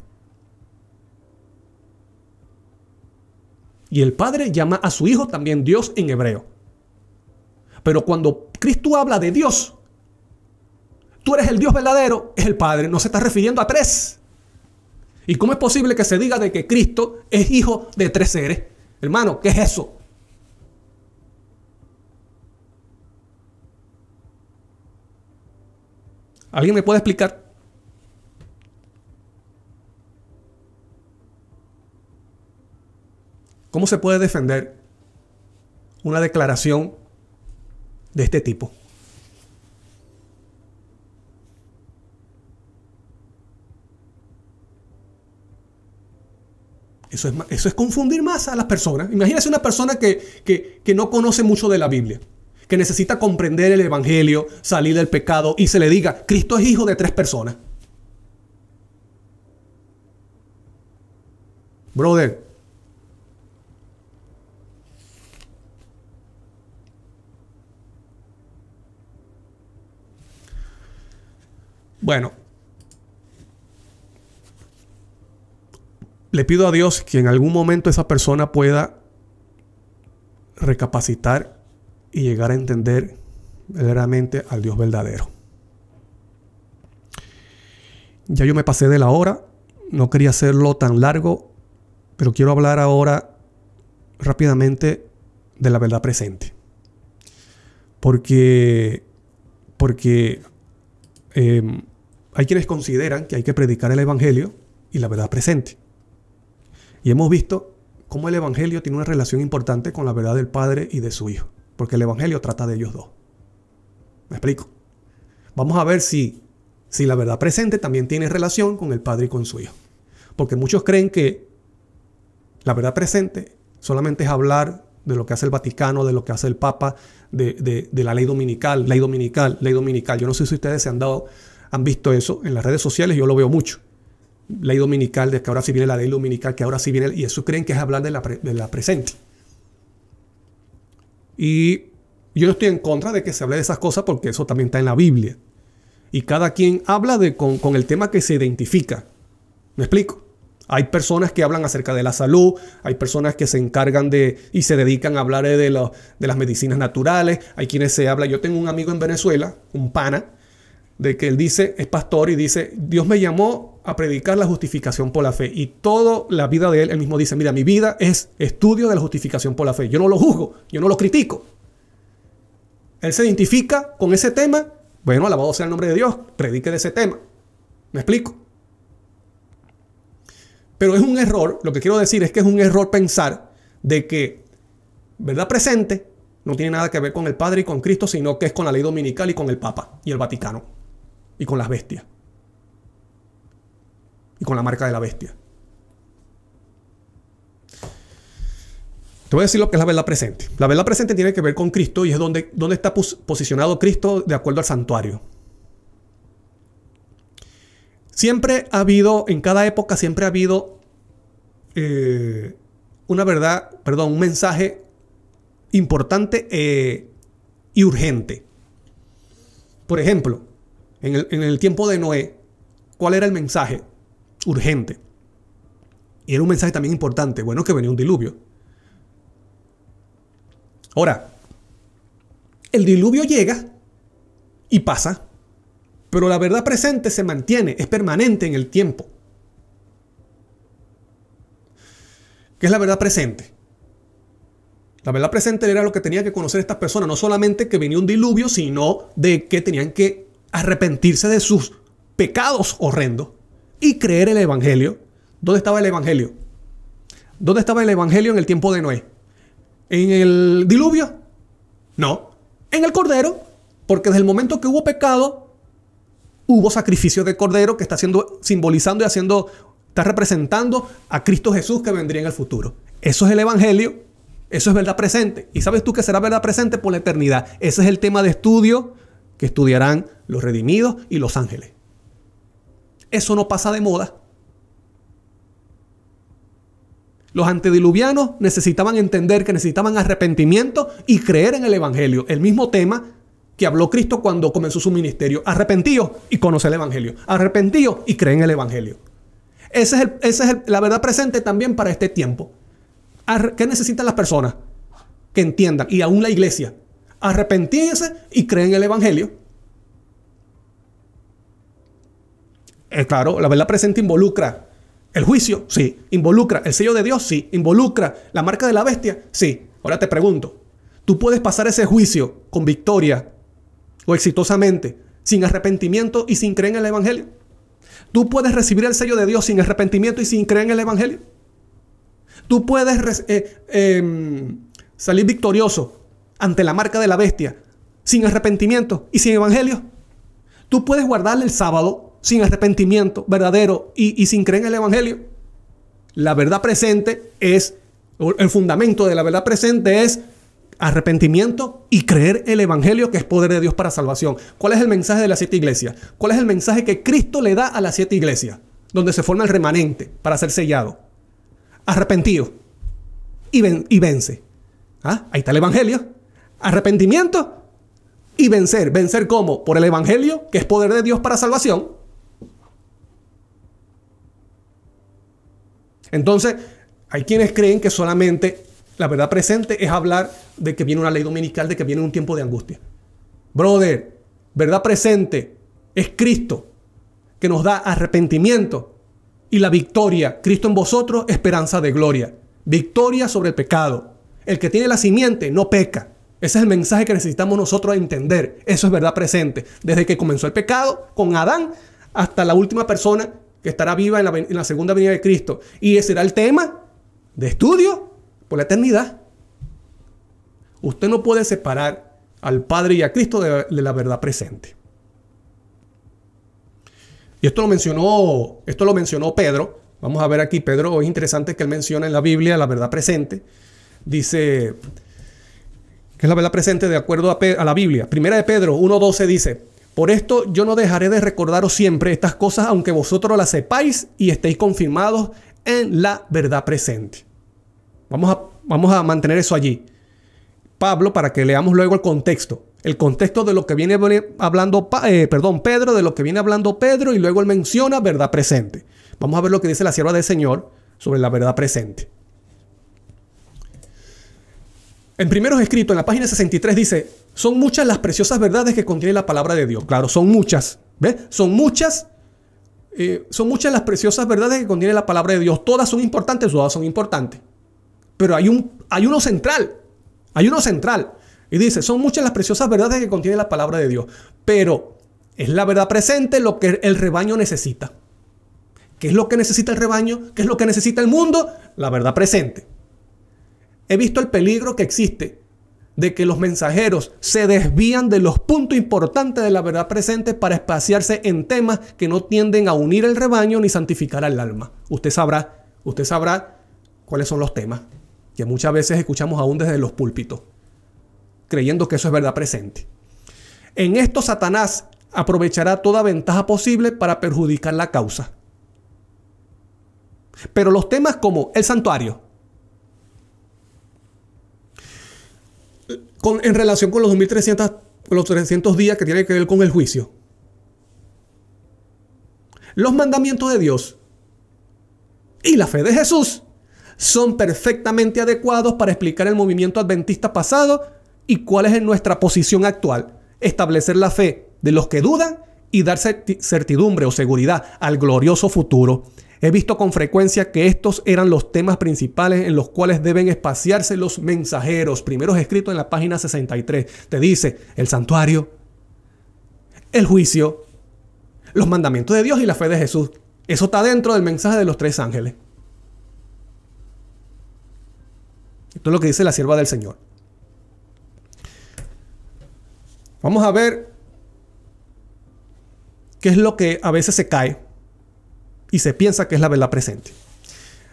Y el Padre llama a su Hijo también Dios en hebreo. Pero cuando Cristo habla de Dios, tú eres el Dios verdadero, es el Padre, no se está refiriendo a tres. ¿Y cómo es posible que se diga de que Cristo es hijo de tres seres? Hermano, ¿qué es eso? ¿Alguien me puede explicar? ¿Cómo se puede defender una declaración de este tipo? Eso es confundir más a las personas. Imagínese una persona que no conoce mucho de la Biblia, que necesita comprender el Evangelio, salir del pecado y se le diga, Cristo es hijo de 3 personas. Brother, bueno, le pido a Dios que en algún momento esa persona pueda recapacitar y llegar a entender verdaderamente al Dios verdadero. Ya yo me pasé de la hora, no quería hacerlo tan largo, pero quiero hablar ahora rápidamente de la verdad presente. Porque hay quienes consideran que hay que predicar el Evangelio y la verdad presente. Y hemos visto cómo el Evangelio tiene una relación importante con la verdad del Padre y de su Hijo. Porque el Evangelio trata de ellos dos. ¿Me explico? Vamos a ver si la verdad presente también tiene relación con el Padre y con su Hijo. Porque muchos creen que la verdad presente solamente es hablar de lo que hace el Vaticano, de lo que hace el Papa, de la ley dominical, ley dominical, ley dominical. Yo no sé si ustedes han visto eso en las redes sociales, yo lo veo mucho. Ley dominical, de que ahora sí viene la ley dominical, que ahora sí viene, y eso creen que es hablar de la presente. Y yo no estoy en contra de que se hable de esas cosas porque eso también está en la Biblia. Y cada quien habla con el tema que se identifica. ¿Me explico? Hay personas que hablan acerca de la salud, hay personas que se encargan y se dedican a hablar de las medicinas naturales, hay quienes se habla. Yo tengo un amigo en Venezuela, un pana, de que él dice, es pastor y dice, Dios me llamó a predicar la justificación por la fe. Y toda la vida de él mismo dice, mira, mi vida es estudio de la justificación por la fe. Yo no lo juzgo, yo no lo critico. Él se identifica con ese tema. Bueno, alabado sea el nombre de Dios, predique de ese tema. ¿Me explico? Pero es un error, lo que quiero decir es que es un error pensar de que verdad presente no tiene nada que ver con el Padre y con Cristo, sino que es con la ley dominical y con el Papa y el Vaticano y con las bestias y con la marca de la bestia. Te voy a decir lo que es la verdad presente. La verdad presente tiene que ver con Cristo y es donde está posicionado Cristo de acuerdo al santuario. Siempre ha habido, en cada época siempre ha habido un mensaje importante y urgente. Por ejemplo, en el tiempo de Noé, ¿cuál era el mensaje urgente? Y era un mensaje también importante. Bueno, que venía un diluvio. Ahora, el diluvio llega y pasa, pero la verdad presente se mantiene, es permanente en el tiempo. ¿Qué es la verdad presente? La verdad presente era lo que tenía que conocer estas personas, no solamente que venía un diluvio, sino de que tenían que arrepentirse de sus pecados horrendos y creer el Evangelio. ¿Dónde estaba el Evangelio? ¿Dónde estaba el Evangelio en el tiempo de Noé? ¿En el diluvio? No. En el Cordero, porque desde el momento que hubo pecado, hubo sacrificio de Cordero que está simbolizando y está representando a Cristo Jesús que vendría en el futuro. Eso es el Evangelio, eso es verdad presente. ¿Y sabes tú que será verdad presente por la eternidad? Ese es el tema de estudio que estudiarán los redimidos y los ángeles. Eso no pasa de moda. Los antediluvianos necesitaban entender que necesitaban arrepentimiento y creer en el Evangelio. El mismo tema que habló Cristo cuando comenzó su ministerio. Arrepentíos y conoce el Evangelio. Arrepentíos y creen en el Evangelio. Esa es la verdad presente también para este tiempo. ¿Qué necesitan las personas? Que entiendan, y aún la iglesia. Arrepentirse y creen en el Evangelio. Claro, la verdad presente involucra el juicio, sí. Involucra el sello de Dios, sí. Involucra la marca de la bestia, sí. Ahora te pregunto, ¿tú puedes pasar ese juicio con victoria o exitosamente sin arrepentimiento y sin creer en el Evangelio? ¿Tú puedes recibir el sello de Dios sin arrepentimiento y sin creer en el Evangelio? ¿Tú puedes salir victorioso ante la marca de la bestia sin arrepentimiento y sin Evangelio? ¿Tú puedes guardarle el sábado sin arrepentimiento verdadero y sin creer en el Evangelio? La verdad presente es, el fundamento de la verdad presente es arrepentimiento y creer el Evangelio, que es poder de Dios para salvación. ¿Cuál es el mensaje de las 7 iglesias? ¿Cuál es el mensaje que Cristo le da a las 7 iglesias? Donde se forma el remanente para ser sellado. Arrepentido y vence. ¿Ah? Ahí está el Evangelio. Arrepentimiento y vencer. ¿Vencer cómo? Por el Evangelio, que es poder de Dios para salvación. Entonces, hay quienes creen que solamente la verdad presente es hablar de que viene una ley dominical, de que viene un tiempo de angustia. Brother, verdad presente es Cristo, que nos da arrepentimiento y la victoria. Cristo en vosotros, esperanza de gloria. Victoria sobre el pecado. El que tiene la simiente no peca. Ese es el mensaje que necesitamos nosotros entender. Eso es verdad presente. Desde que comenzó el pecado con Adán hasta la última persona que estará viva en la segunda venida de Cristo. Y ese será el tema de estudio por la eternidad. Usted no puede separar al Padre y a Cristo de la verdad presente. Y esto lo mencionó Pedro. Vamos a ver aquí, Pedro, es interesante que él menciona en la Biblia la verdad presente. Dice que es la verdad presente de acuerdo a la Biblia. Primera de Pedro 1:12 dice: por esto yo no dejaré de recordaros siempre estas cosas, aunque vosotros las sepáis y estéis confirmados en la verdad presente. Vamos a mantener eso allí. Pablo, para que leamos luego el contexto de lo que viene hablando Pedro, de lo que viene hablando Pedro, y luego él menciona verdad presente. Vamos a ver lo que dice la sierva del Señor sobre la verdad presente. En primeros escritos, en la página 63 dice: son muchas las preciosas verdades que contiene la palabra de Dios. Claro, son muchas. ¿Ves? Son muchas las preciosas verdades que contiene la palabra de Dios. Todas son importantes, Pero hay uno central. Hay uno central. Y dice: son muchas las preciosas verdades que contiene la palabra de Dios. Pero es la verdad presente lo que el rebaño necesita. ¿Qué es lo que necesita el rebaño? ¿Qué es lo que necesita el mundo? La verdad presente. He visto el peligro que existe de que los mensajeros se desvían de los puntos importantes de la verdad presente para espaciarse en temas que no tienden a unir el rebaño ni santificar al alma. Usted sabrá cuáles son los temas que muchas veces escuchamos aún desde los púlpitos, creyendo que eso es verdad presente. En esto Satanás aprovechará toda ventaja posible para perjudicar la causa. Pero los temas como el santuario, en relación con los 300 días que tiene que ver con el juicio, los mandamientos de Dios y la fe de Jesús son perfectamente adecuados para explicar el movimiento adventista pasado y cuál es nuestra posición actual, establecer la fe de los que dudan y dar certidumbre o seguridad al glorioso futuro. He visto con frecuencia que estos eran los temas principales en los cuales deben espaciarse los mensajeros. Primeros escritos en la página 63. Te dice el santuario, el juicio, los mandamientos de Dios y la fe de Jesús. Eso está dentro del mensaje de los 3 ángeles. Esto es lo que dice la sierva del Señor. Vamos a ver qué es lo que a veces se cae y se piensa que es la verdad presente.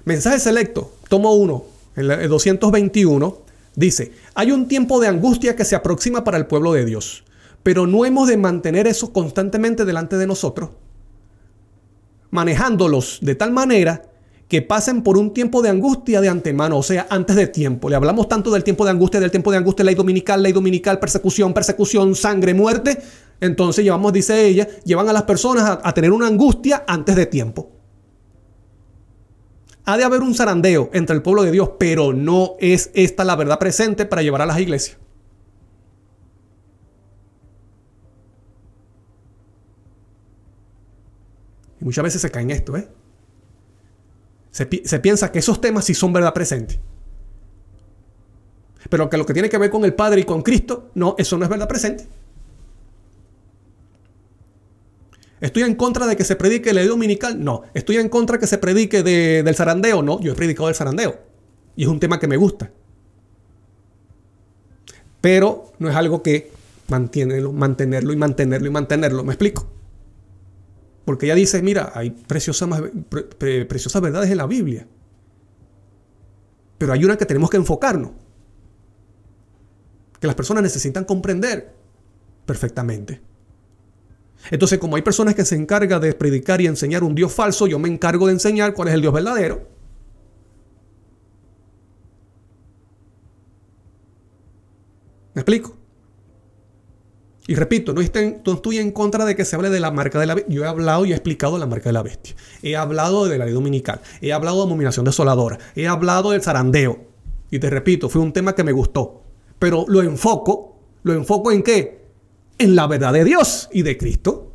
Mensaje selecto, tomo 1, el 221, dice: hay un tiempo de angustia que se aproxima para el pueblo de Dios, pero no hemos de mantener eso constantemente delante de nosotros, manejándolos de tal manera que pasen por un tiempo de angustia de antemano, o sea, antes de tiempo. Le hablamos tanto del tiempo de angustia, ley dominical, persecución, sangre, muerte. Entonces dice ella, llevan a las personas a tener una angustia antes de tiempo. Ha de haber un zarandeo entre el pueblo de Dios, pero no es esta la verdad presente para llevar a las iglesias. Y muchas veces se cae en esto, Se piensa que esos temas sí son verdad presente. Pero que lo que tiene que ver con el Padre y con Cristo, no, eso no es verdad presente. ¿Estoy en contra de que se predique la ley dominical? No. ¿Estoy en contra de que se predique del zarandeo? No, yo he predicado del zarandeo. Y es un tema que me gusta. Pero no es algo que mantenerlo. ¿Me explico? Porque ella dice, mira, hay preciosas verdades en la Biblia. Pero hay una que tenemos que enfocarnos. Que las personas necesitan comprender perfectamente. Entonces, como hay personas que se encargan de predicar y enseñar un Dios falso, yo me encargo de enseñar cuál es el Dios verdadero. ¿Me explico? Y repito, no estoy en contra de que se hable de la marca de la bestia. Yo he hablado y he explicado la marca de la bestia. He hablado de la ley dominical. He hablado de abominación desoladora. He hablado del zarandeo. Y te repito, fue un tema que me gustó. Pero lo enfoco ¿en qué? En la verdad de Dios y de Cristo.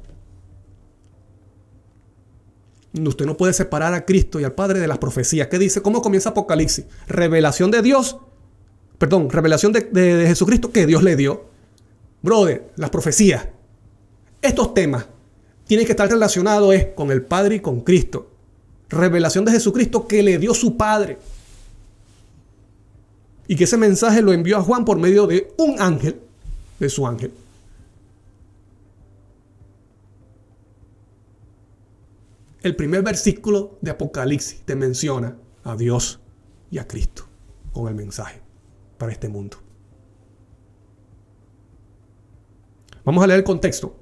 Usted no puede separar a Cristo y al Padre de las profecías. ¿Qué dice? ¿Cómo comienza Apocalipsis? Revelación de Dios. Perdón, revelación de Jesucristo que Dios le dio. Brother, las profecías. Estos temas tienen que estar relacionados con el Padre y con Cristo. Revelación de Jesucristo que le dio su Padre. Y que ese mensaje lo envió a Juan por medio de un ángel, de su ángel. El primer versículo de Apocalipsis te menciona a Dios y a Cristo con el mensaje para este mundo. Vamos a leer el contexto.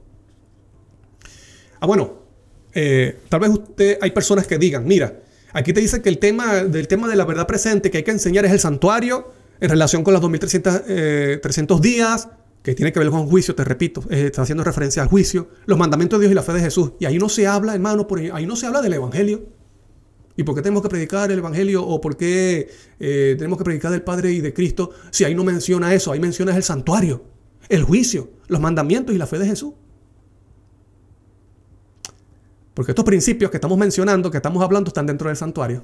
Tal vez hay personas que digan, mira, aquí te dice que el tema de la verdad presente que hay que enseñar es el santuario en relación con los 2300 días, que tiene que ver con juicio, te repito, está haciendo referencia al juicio, los mandamientos de Dios y la fe de Jesús. Y ahí no se habla, hermano, ahí no se habla del evangelio. ¿Y por qué tenemos que predicar el evangelio? ¿O por qué tenemos que predicar del Padre y de Cristo? Si ahí no menciona eso, ahí menciona el santuario, el juicio, los mandamientos y la fe de Jesús. Porque estos principios que estamos mencionando, que estamos hablando, están dentro del santuario.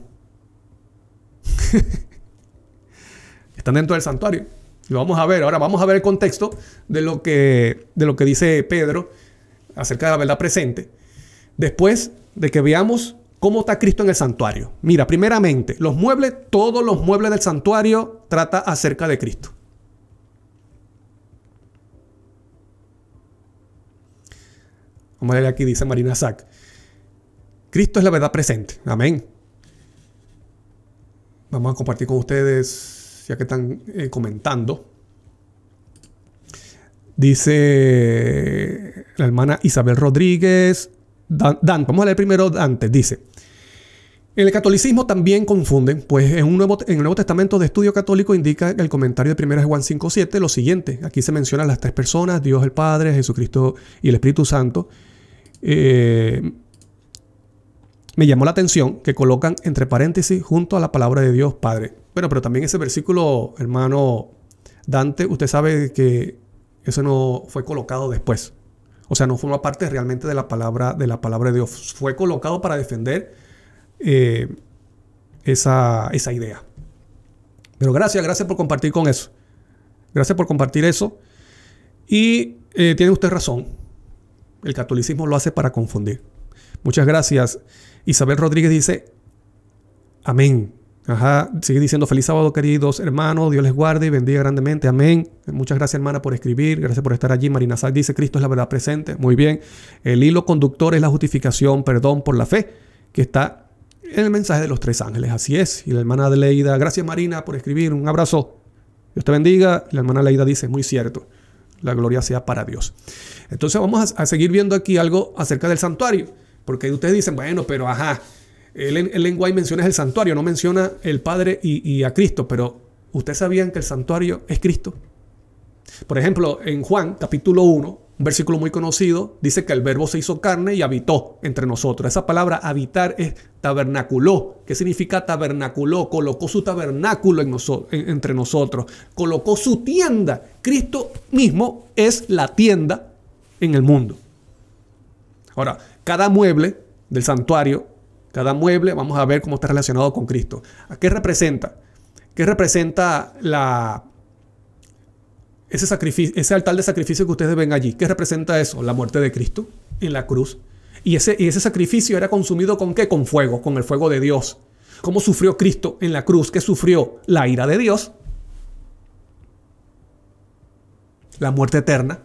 Están dentro del santuario. Lo vamos a ver. Ahora vamos a ver el contexto de lo que dice Pedro acerca de la verdad presente. Después de que veamos cómo está Cristo en el santuario. Mira, primeramente, todos los muebles del santuario trata acerca de Cristo. Vamos a ver aquí, dice Marina Sack. Cristo es la verdad presente. Amén. Vamos a compartir con ustedes, ya que están comentando. Dice la hermana Isabel Rodríguez. Vamos a leer primero Dante. Dice: en el catolicismo también confunden, pues en el Nuevo Testamento de Estudio Católico indica el comentario de 1 Juan 5:7 lo siguiente. Aquí se mencionan las tres personas, Dios el Padre, Jesucristo y el Espíritu Santo. Me llamó la atención que colocan entre paréntesis junto a la palabra de Dios Padre. Bueno, pero también ese versículo, hermano Dante, usted sabe que eso no fue colocado después. O sea, no forma parte realmente de la palabra de Dios. Fue colocado para defender esa idea. Pero gracias por compartir con eso. Gracias por compartir eso. Y tiene usted razón. El catolicismo lo hace para confundir. Muchas gracias. Isabel Rodríguez dice: amén. Ajá. Sigue diciendo: feliz sábado, queridos hermanos. Dios les guarde y bendiga grandemente. Amén. Muchas gracias, hermana, por escribir. Gracias por estar allí. Marina Sack dice: Cristo es la verdad presente. Muy bien. El hilo conductor es la justificación, perdón por la fe, que está en el mensaje de los tres ángeles. Así es. Y la hermana Adelaida: gracias, Marina, por escribir. Un abrazo. Dios te bendiga. Y la hermana Leida dice: muy cierto. La gloria sea para Dios. Entonces vamos a seguir viendo aquí algo acerca del santuario. Porque ustedes dicen: bueno, pero ajá, el lenguaje menciona el santuario, no menciona el Padre y a Cristo. Pero ¿ustedes sabían que el santuario es Cristo? Por ejemplo, en Juan capítulo 1, un versículo muy conocido, dice que el verbo se hizo carne y habitó entre nosotros. Esa palabra habitar es tabernaculó. ¿Qué significa tabernaculó? Colocó su tabernáculo entre nosotros. Colocó su tienda. Cristo mismo es la tienda en el mundo. Ahora, cada mueble del santuario, vamos a ver cómo está relacionado con Cristo. ¿A qué representa? ¿Qué representa ese altar de sacrificio que ustedes ven allí? ¿Qué representa eso? La muerte de Cristo en la cruz. Y ese sacrificio era consumido ¿con qué? Con fuego, con el fuego de Dios. ¿Cómo sufrió Cristo en la cruz? ¿Qué sufrió? La ira de Dios. La muerte eterna.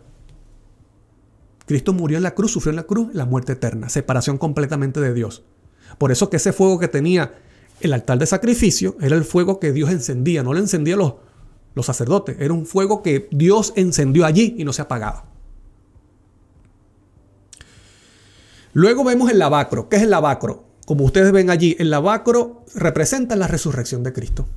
Cristo murió en la cruz, sufrió en la cruz, la muerte eterna. Separación completamente de Dios. Por eso que ese fuego que tenía el altar de sacrificio era el fuego que Dios encendía. No lo encendían los sacerdotes. Era un fuego que Dios encendió allí y no se apagaba. Luego vemos el lavacro. ¿Qué es el lavacro? Como ustedes ven allí, el lavacro representa la resurrección de Cristo.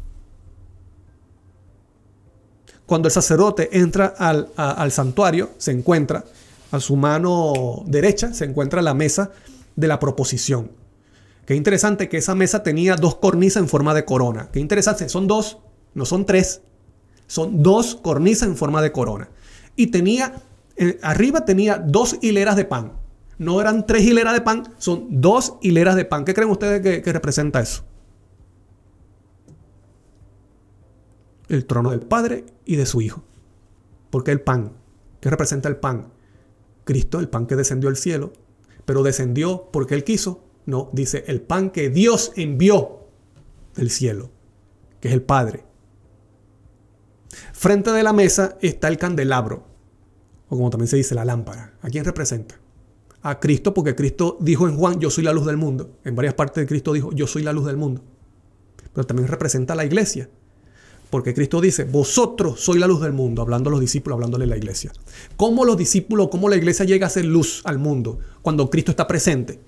Cuando el sacerdote entra al santuario, se encuentra a su mano derecha, se encuentra la mesa de la proposición. Qué interesante que esa mesa tenía 2 cornisas en forma de corona. Qué interesante, son 2, no son 3. Son 2 cornisas en forma de corona. Y arriba tenía 2 hileras de pan. No eran 3 hileras de pan, son 2 hileras de pan. ¿Qué creen ustedes que representa eso? El trono del Padre y de su Hijo. ¿Por qué el pan? ¿Qué representa el pan? Cristo, el pan que descendió al cielo, pero descendió porque Él quiso. No, dice el pan que Dios envió del cielo, que es el Padre. Frente de la mesa está el candelabro, o como también se dice, la lámpara. ¿A quién representa? A Cristo, porque Cristo dijo en Juan, yo soy la luz del mundo. En varias partes de Cristo dijo, yo soy la luz del mundo. Pero también representa a la iglesia, porque Cristo dice, vosotros sois la luz del mundo, hablando a los discípulos, hablándole a la iglesia. ¿Cómo los discípulos, cómo la iglesia llega a ser luz al mundo cuando Cristo está presente?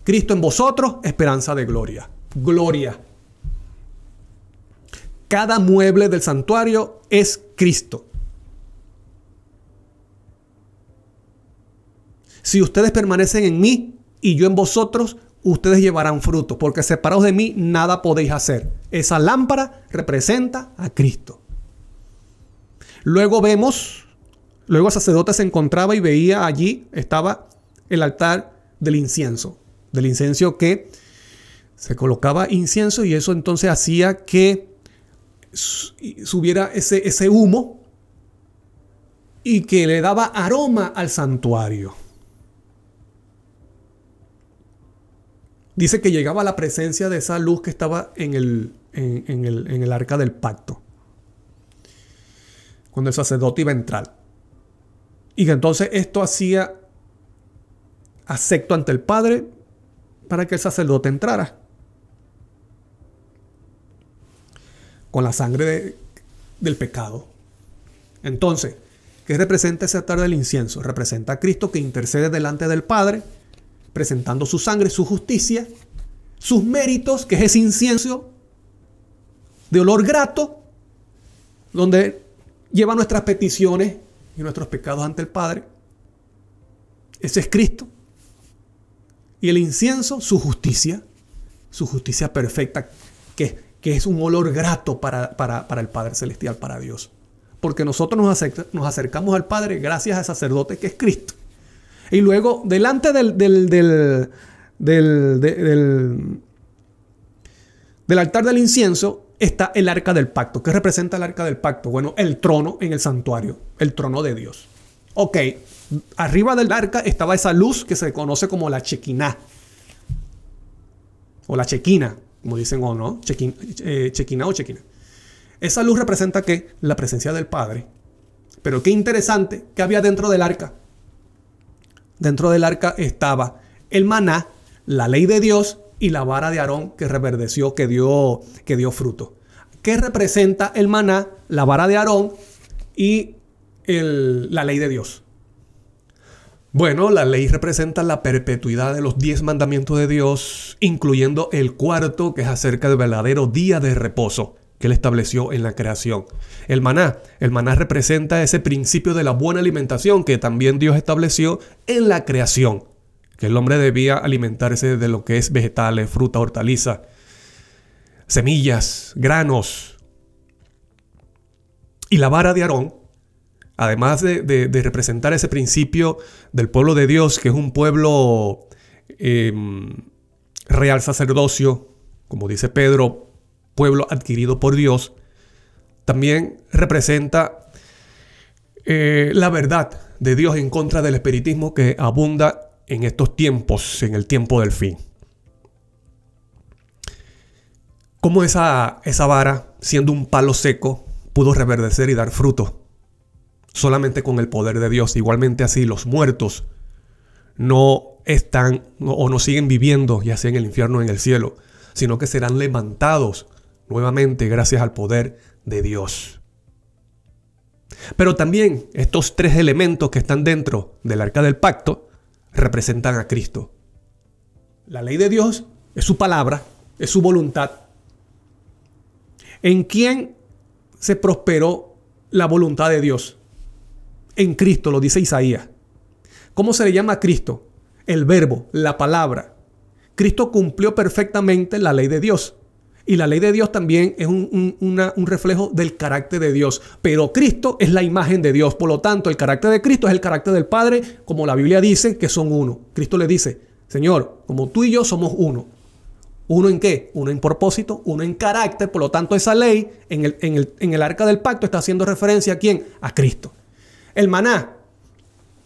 Cristo en vosotros, esperanza de gloria. Gloria. Cada mueble del santuario es Cristo. Si ustedes permanecen en mí y yo en vosotros, ustedes llevarán fruto, porque separados de mí nada podéis hacer. Esa lámpara representa a Cristo. Luego el sacerdote se encontraba y veía allí, estaba el altar del incienso que se colocaba incienso y eso entonces hacía que subiera ese humo y que le daba aroma al santuario. Dice que llegaba a la presencia de esa luz que estaba en el arca del pacto, cuando el sacerdote iba a entrar. Y que entonces esto hacía acepto ante el Padre para que el sacerdote entrara. Con la sangre del pecado. Entonces, ¿qué representa ese altar del incienso? Representa a Cristo que intercede delante del Padre, presentando su sangre, su justicia, sus méritos, que es ese incienso de olor grato, donde lleva nuestras peticiones y nuestros pecados ante el Padre. Ese es Cristo. Y el incienso, su justicia perfecta, que es un olor grato para el Padre Celestial, para Dios. Porque nosotros nos acercamos al Padre gracias al sacerdote que es Cristo. Y luego, delante del altar del incienso está el arca del pacto. ¿Qué representa el arca del pacto? Bueno, el trono en el santuario, el trono de Dios. Ok, arriba del arca estaba esa luz que se conoce como la chequiná. O la chequina, como dicen o no, chequina o chequina. Esa luz representa ¿qué? La presencia del Padre. Pero qué interesante, ¿qué había dentro del arca? Dentro del arca estaba el maná, la ley de Dios y la vara de Aarón que reverdeció, que dio fruto. ¿Qué representa el maná, la vara de Aarón y la ley de Dios? Bueno, la ley representa la perpetuidad de los 10 mandamientos de Dios, incluyendo el cuarto, que es acerca del verdadero día de reposo que Él estableció en la creación. El maná representa ese principio de la buena alimentación que también Dios estableció en la creación, que el hombre debía alimentarse de lo que es vegetales, fruta, hortaliza, semillas, granos. Y la vara de Aarón, además de representar ese principio del pueblo de Dios, que es un pueblo real sacerdocio, como dice Pedro, pueblo adquirido por Dios, también representa la verdad de Dios en contra del espiritismo que abunda en estos tiempos, en el tiempo del fin. ¿Cómo esa vara, siendo un palo seco, pudo reverdecer y dar fruto? Solamente con el poder de Dios. Igualmente así, los muertos no están o no siguen viviendo, ya sea en el infierno o en el cielo, sino que serán levantados nuevamente gracias al poder de Dios. Pero también estos tres elementos que están dentro del arca del pacto representan a Cristo. La ley de Dios es su palabra, es su voluntad. ¿En quién se prosperó la voluntad de Dios? En Cristo, lo dice Isaías. ¿Cómo se le llama a Cristo? El verbo, la palabra. Cristo cumplió perfectamente la ley de Dios. Y la ley de Dios también es un reflejo del carácter de Dios. Pero Cristo es la imagen de Dios. Por lo tanto, el carácter de Cristo es el carácter del Padre, como la Biblia dice que son uno. Cristo le dice, Señor, como tú y yo somos uno. ¿Uno en qué? Uno en propósito, uno en carácter. Por lo tanto, esa ley en el arca del pacto está haciendo referencia ¿a quién? A Cristo. El maná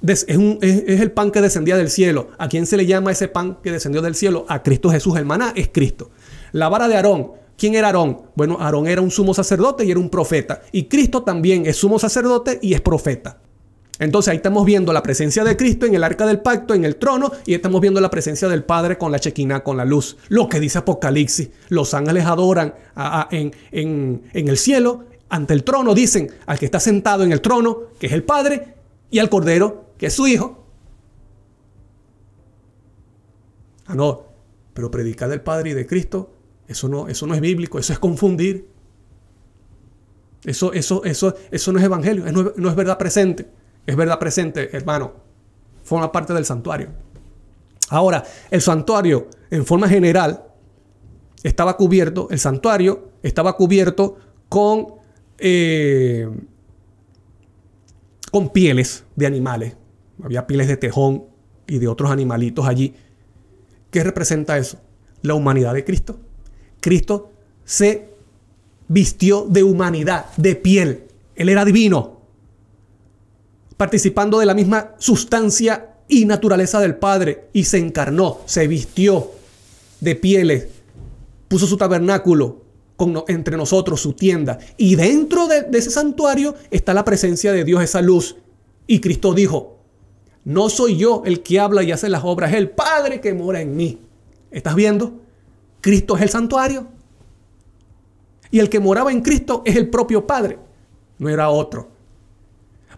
es el pan que descendía del cielo. ¿A quién se le llama ese pan que descendió del cielo? A Cristo Jesús. El maná es Cristo. La vara de Aarón. ¿Quién era Aarón? Bueno, Aarón era un sumo sacerdote y era un profeta. Y Cristo también es sumo sacerdote y es profeta. Entonces ahí estamos viendo la presencia de Cristo en el arca del pacto, en el trono, y estamos viendo la presencia del Padre con la Shekinah, con la luz. Lo que dice Apocalipsis, los ángeles adoran en el cielo, ante el trono, dicen al que está sentado en el trono, que es el Padre, y al Cordero, que es su Hijo. Ah, no, pero predicar del Padre y de Cristo, eso no es bíblico, eso es confundir. Eso no es evangelio, no es verdad presente. Es verdad presente, hermano. Forma parte del santuario. Ahora, el santuario, en forma general, estaba cubierto con pieles de animales. Había pieles de tejón y de otros animalitos allí. ¿Qué representa eso? La humanidad de Cristo. Cristo se vistió de humanidad, de piel. Él era divino, participando de la misma sustancia y naturaleza del Padre, y se encarnó, se vistió de pieles, puso su tabernáculo entre nosotros, su tienda, y dentro de ese santuario está la presencia de Dios, esa luz. Y Cristo dijo, no soy yo el que habla y hace las obras, es el Padre que mora en mí. ¿Estás viendo? Cristo es el santuario, y el que moraba en Cristo es el propio Padre, no era otro.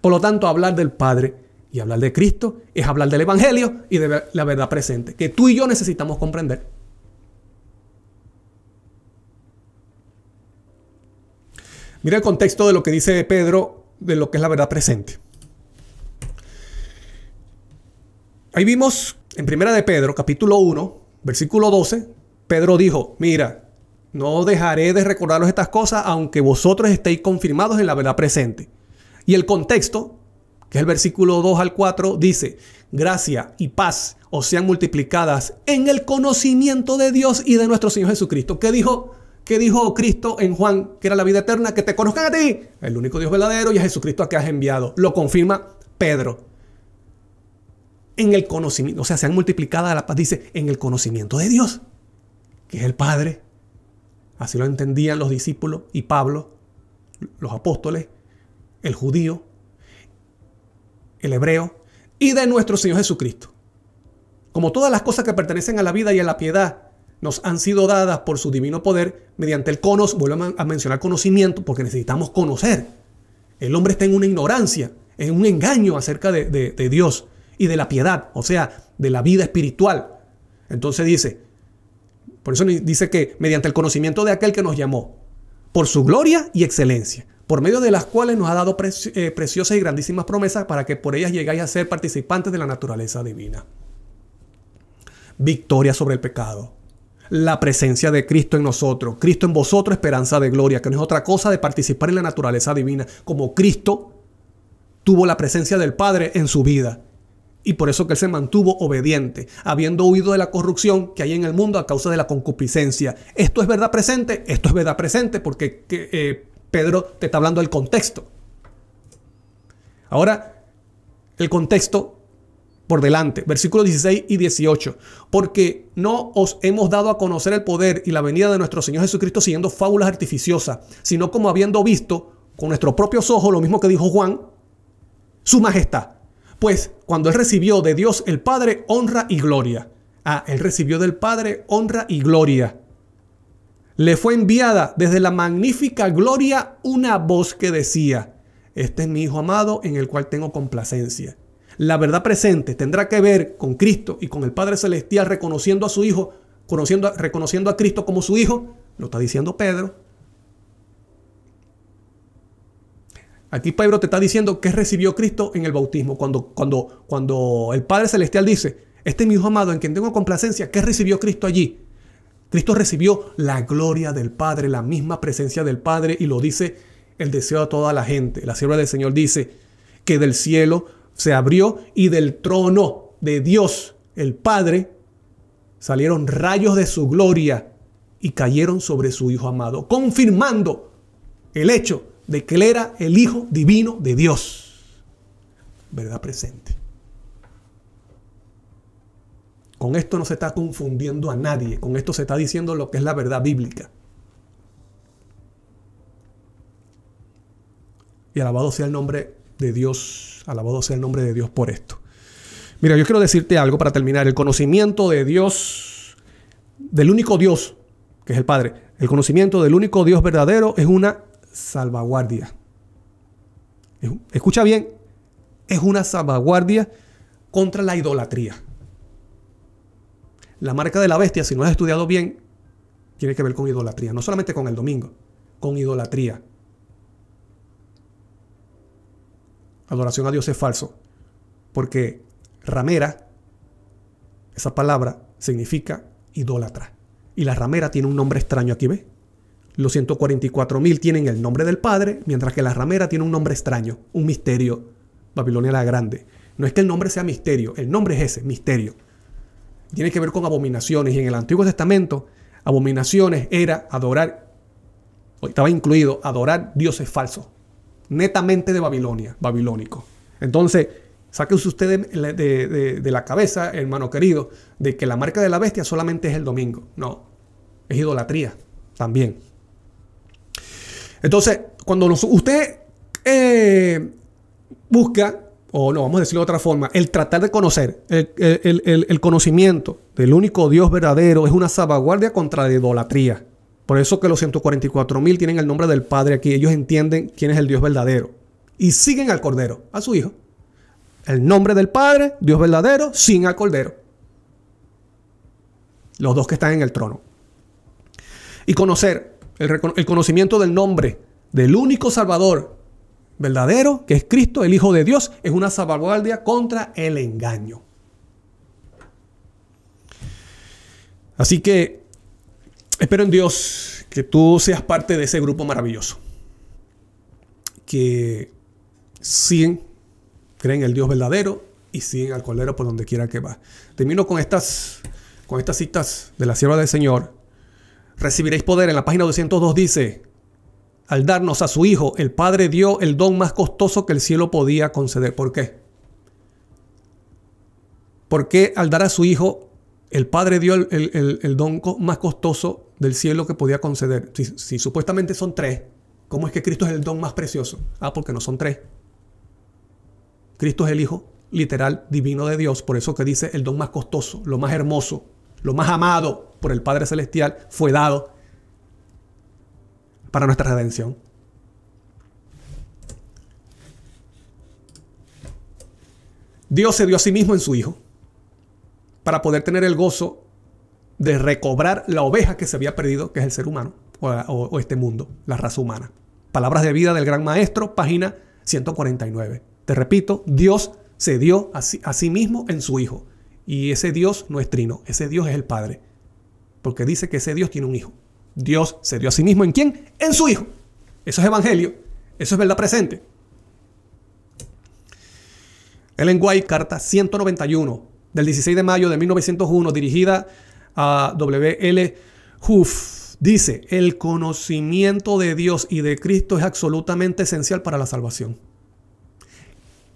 Por lo tanto, hablar del Padre y hablar de Cristo es hablar del Evangelio y de la verdad presente, que tú y yo necesitamos comprender. Mira el contexto de lo que dice Pedro, de lo que es la verdad presente. Ahí vimos en Primera de Pedro, capítulo 1, versículo 12, Pedro dijo, mira, no dejaré de recordaros estas cosas, aunque vosotros estéis confirmados en la verdad presente. Y el contexto, que es el versículo 2 al 4, dice, gracia y paz os sean multiplicadas en el conocimiento de Dios y de nuestro Señor Jesucristo. ¿Qué dijo Cristo en Juan, que era la vida eterna? Que te conozcan a ti, el único Dios verdadero, y a Jesucristo a que has enviado. Lo confirma Pedro. En el conocimiento, o sea, sean multiplicadas la paz, dice, en el conocimiento de Dios, que es el Padre. Así lo entendían los discípulos y Pablo, los apóstoles, el judío, el hebreo, y de nuestro Señor Jesucristo. Como todas las cosas que pertenecen a la vida y a la piedad nos han sido dadas por su divino poder mediante el vuelvo a mencionar conocimiento, porque necesitamos conocer. El hombre está en una ignorancia, en un engaño acerca de Dios y de la piedad, o sea, de la vida espiritual. Entonces dice, por eso dice que mediante el conocimiento de aquel que nos llamó, por su gloria y excelencia, por medio de las cuales nos ha dado preciosas y grandísimas promesas para que por ellas llegáis a ser participantes de la naturaleza divina. Victoria sobre el pecado. La presencia de Cristo en nosotros. Cristo en vosotros, esperanza de gloria, que no es otra cosa de participar en la naturaleza divina. Como Cristo tuvo la presencia del Padre en su vida. Y por eso que Él se mantuvo obediente, habiendo huido de la corrupción que hay en el mundo a causa de la concupiscencia. ¿Esto es verdad presente? Esto es verdad presente porque Pedro te está hablando del contexto. Ahora, el contexto por delante. Versículos 16 y 18. Porque no os hemos dado a conocer el poder y la venida de nuestro Señor Jesucristo siguiendo fábulas artificiosas, sino como habiendo visto con nuestros propios ojos, lo mismo que dijo Juan, su majestad. Pues cuando él recibió de Dios el Padre honra y gloria. Él recibió del Padre honra y gloria. Le fue enviada desde la magnífica gloria una voz que decía: este es mi Hijo amado en el cual tengo complacencia. La verdad presente tendrá que ver con Cristo y con el Padre Celestial reconociendo a su Hijo, reconociendo a Cristo como su Hijo. Lo está diciendo Pedro. Aquí Pedro te está diciendo que recibió Cristo en el bautismo. Cuando el Padre Celestial dice: este es mi Hijo amado en quien tengo complacencia, ¿qué recibió Cristo allí? Cristo recibió la gloria del Padre, la misma presencia del Padre, y lo dice el deseo de toda la gente. La sierva del Señor dice que del cielo se abrió y del trono de Dios, el Padre, salieron rayos de su gloria y cayeron sobre su Hijo amado, confirmando el hecho de que Él era el Hijo divino de Dios. Verdad presente. Con esto no se está confundiendo a nadie. Con esto se está diciendo lo que es la verdad bíblica. Y alabado sea el nombre de Dios. Alabado sea el nombre de Dios por esto. Mira, yo quiero decirte algo para terminar. El conocimiento de Dios, del único Dios, que es el Padre. El conocimiento del único Dios verdadero es una salvaguardia. Escucha bien. Es una salvaguardia contra la idolatría. La marca de la bestia, si no has estudiado bien, tiene que ver con idolatría. No solamente con el domingo, con idolatría. Adoración a Dios es falso. Porque ramera, esa palabra significa idólatra. Y la ramera tiene un nombre extraño aquí, ¿ves? Los 144,000 tienen el nombre del Padre, mientras que la ramera tiene un nombre extraño, un misterio. Babilonia la Grande. No es que el nombre sea misterio, el nombre es ese, misterio. Tiene que ver con abominaciones. Y en el Antiguo Testamento, abominaciones era adorar, estaba incluido adorar dioses falsos, netamente de Babilonia, babilónico. Entonces, sáquese usted de la cabeza, hermano querido, de que la marca de la bestia solamente es el domingo. No, es idolatría también. Entonces, cuando usted busca, o no, vamos a decirlo de otra forma, el tratar de conocer, el conocimiento del único Dios verdadero es una salvaguardia contra la idolatría. Por eso que los 144,000 tienen el nombre del Padre aquí. Ellos entienden quién es el Dios verdadero. Y siguen al Cordero, a su Hijo. El nombre del Padre, Dios verdadero, siguen al Cordero. Los dos que están en el trono. Y conocer, el conocimiento del nombre del único Salvador verdadero, que es Cristo, el Hijo de Dios, es una salvaguardia contra el engaño. Así que espero en Dios que tú seas parte de ese grupo maravilloso. Que siguen, creen en el Dios verdadero y siguen al Cordero por donde quiera que va. Termino con estas citas de la sierva del Señor. Recibiréis poder. En la página 202 dice: al darnos a su Hijo, el Padre dio el don más costoso que el cielo podía conceder. ¿Por qué? ¿Por qué al dar a su Hijo, el Padre dio el don más costoso del cielo que podía conceder? Si supuestamente son tres, ¿cómo es que Cristo es el don más precioso? Porque no son tres. Cristo es el Hijo literal divino de Dios. Por eso que dice el don más costoso, lo más hermoso, lo más amado por el Padre Celestial fue dado para nuestra redención. Dios se dio a sí mismo en su Hijo para poder tener el gozo de recobrar la oveja que se había perdido, que es el ser humano o este mundo, la raza humana. Palabras de vida del Gran Maestro, página 149. Te repito, Dios se dio a sí mismo en su Hijo. Y ese Dios no es trino, ese Dios es el Padre. Porque dice que ese Dios tiene un Hijo. Dios se dio a sí mismo ¿en quién? En su Hijo. Eso es evangelio. Eso es verdad presente. Ellen White, carta 191 del 16 de mayo de 1901, dirigida a W.L. Huff, dice: el conocimiento de Dios y de Cristo es absolutamente esencial para la salvación.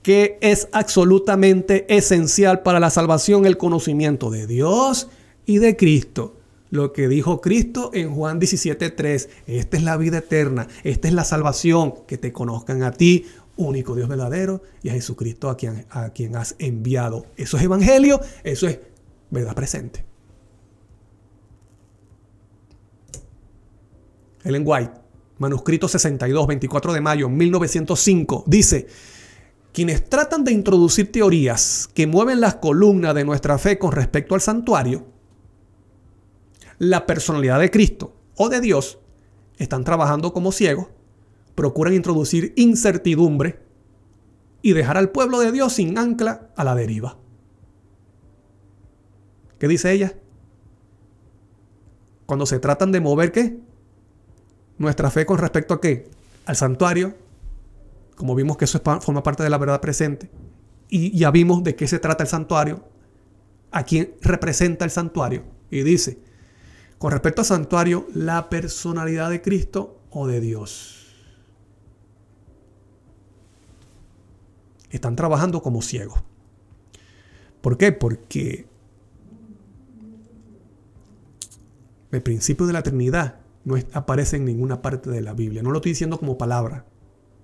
que es absolutamente esencial para la salvación, el conocimiento de Dios y de Cristo. Lo que dijo Cristo en Juan 17:3. Esta es la vida eterna, esta es la salvación, que te conozcan a ti, único Dios verdadero, y a Jesucristo a quien has enviado. Eso es evangelio, eso es verdad presente. Ellen White, manuscrito 62, 24 de mayo 1905, dice: quienes tratan de introducir teorías que mueven las columnas de nuestra fe con respecto al santuario, la personalidad de Cristo o de Dios, están trabajando como ciegos, procuran introducir incertidumbre y dejar al pueblo de Dios sin ancla a la deriva. ¿Qué dice ella? Cuando se tratan de mover, ¿qué? Nuestra fe con respecto a ¿qué? Al santuario, como vimos que eso forma parte de la verdad presente, y ya vimos de qué se trata el santuario, a quién representa el santuario, y dice, con respecto al santuario, la personalidad de Cristo o de Dios. Están trabajando como ciegos. ¿Por qué? Porque el principio de la Trinidad no aparece en ninguna parte de la Biblia. No lo estoy diciendo como palabra,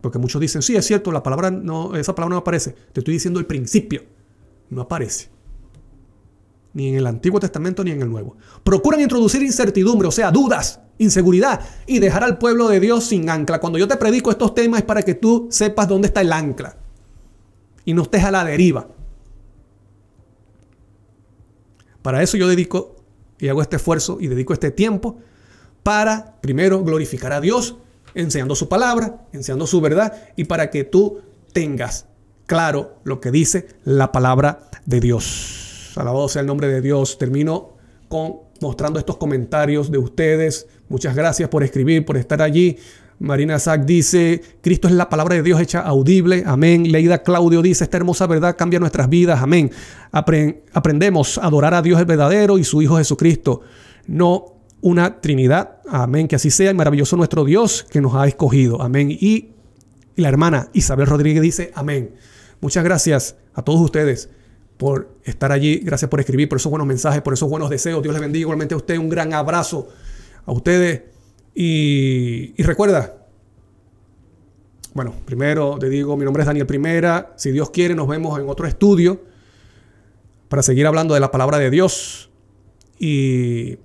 porque muchos dicen, sí, es cierto, esa palabra no aparece. Te estoy diciendo el principio. No aparece. Ni en el Antiguo Testamento ni en el Nuevo. Procuran introducir incertidumbre, o sea, dudas, inseguridad, y dejar al pueblo de Dios sin ancla. Cuando yo te predico estos temas es para que tú sepas dónde está el ancla y no estés a la deriva. Para eso yo dedico y hago este esfuerzo y dedico este tiempo para, primero, glorificar a Dios, enseñando su palabra, enseñando su verdad, y para que tú tengas claro lo que dice la palabra de Dios. Alabado sea el nombre de Dios. Termino mostrando estos comentarios de ustedes. Muchas gracias por escribir, por estar allí. Marina Sack dice, Cristo es la palabra de Dios hecha audible. Amén. Leida Claudio dice, esta hermosa verdad cambia nuestras vidas. Amén. Aprendemos a adorar a Dios el verdadero y su Hijo Jesucristo. No una Trinidad. Amén. Que así sea. Y maravilloso nuestro Dios que nos ha escogido. Amén. Y la hermana Isabel Rodríguez dice, amén. Muchas gracias a todos ustedes por estar allí. Gracias por escribir, por esos buenos mensajes, por esos buenos deseos. Dios les bendiga igualmente a usted. Un gran abrazo a ustedes. Y recuerda, bueno, primero te digo, mi nombre es Daniel Primera. Si Dios quiere, nos vemos en otro estudio para seguir hablando de la palabra de Dios. Y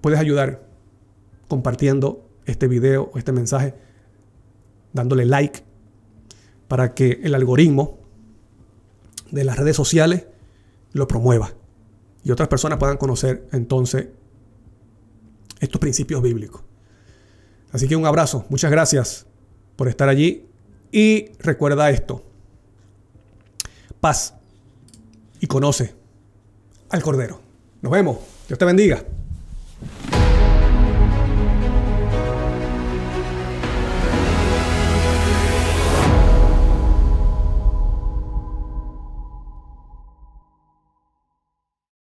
puedes ayudar compartiendo este video o este mensaje, dándole like para que el algoritmo de las redes sociales lo promueva y otras personas puedan conocer entonces estos principios bíblicos. Así que un abrazo, muchas gracias por estar allí y recuerda esto: paz y conoce al Cordero. Nos vemos, Dios te bendiga.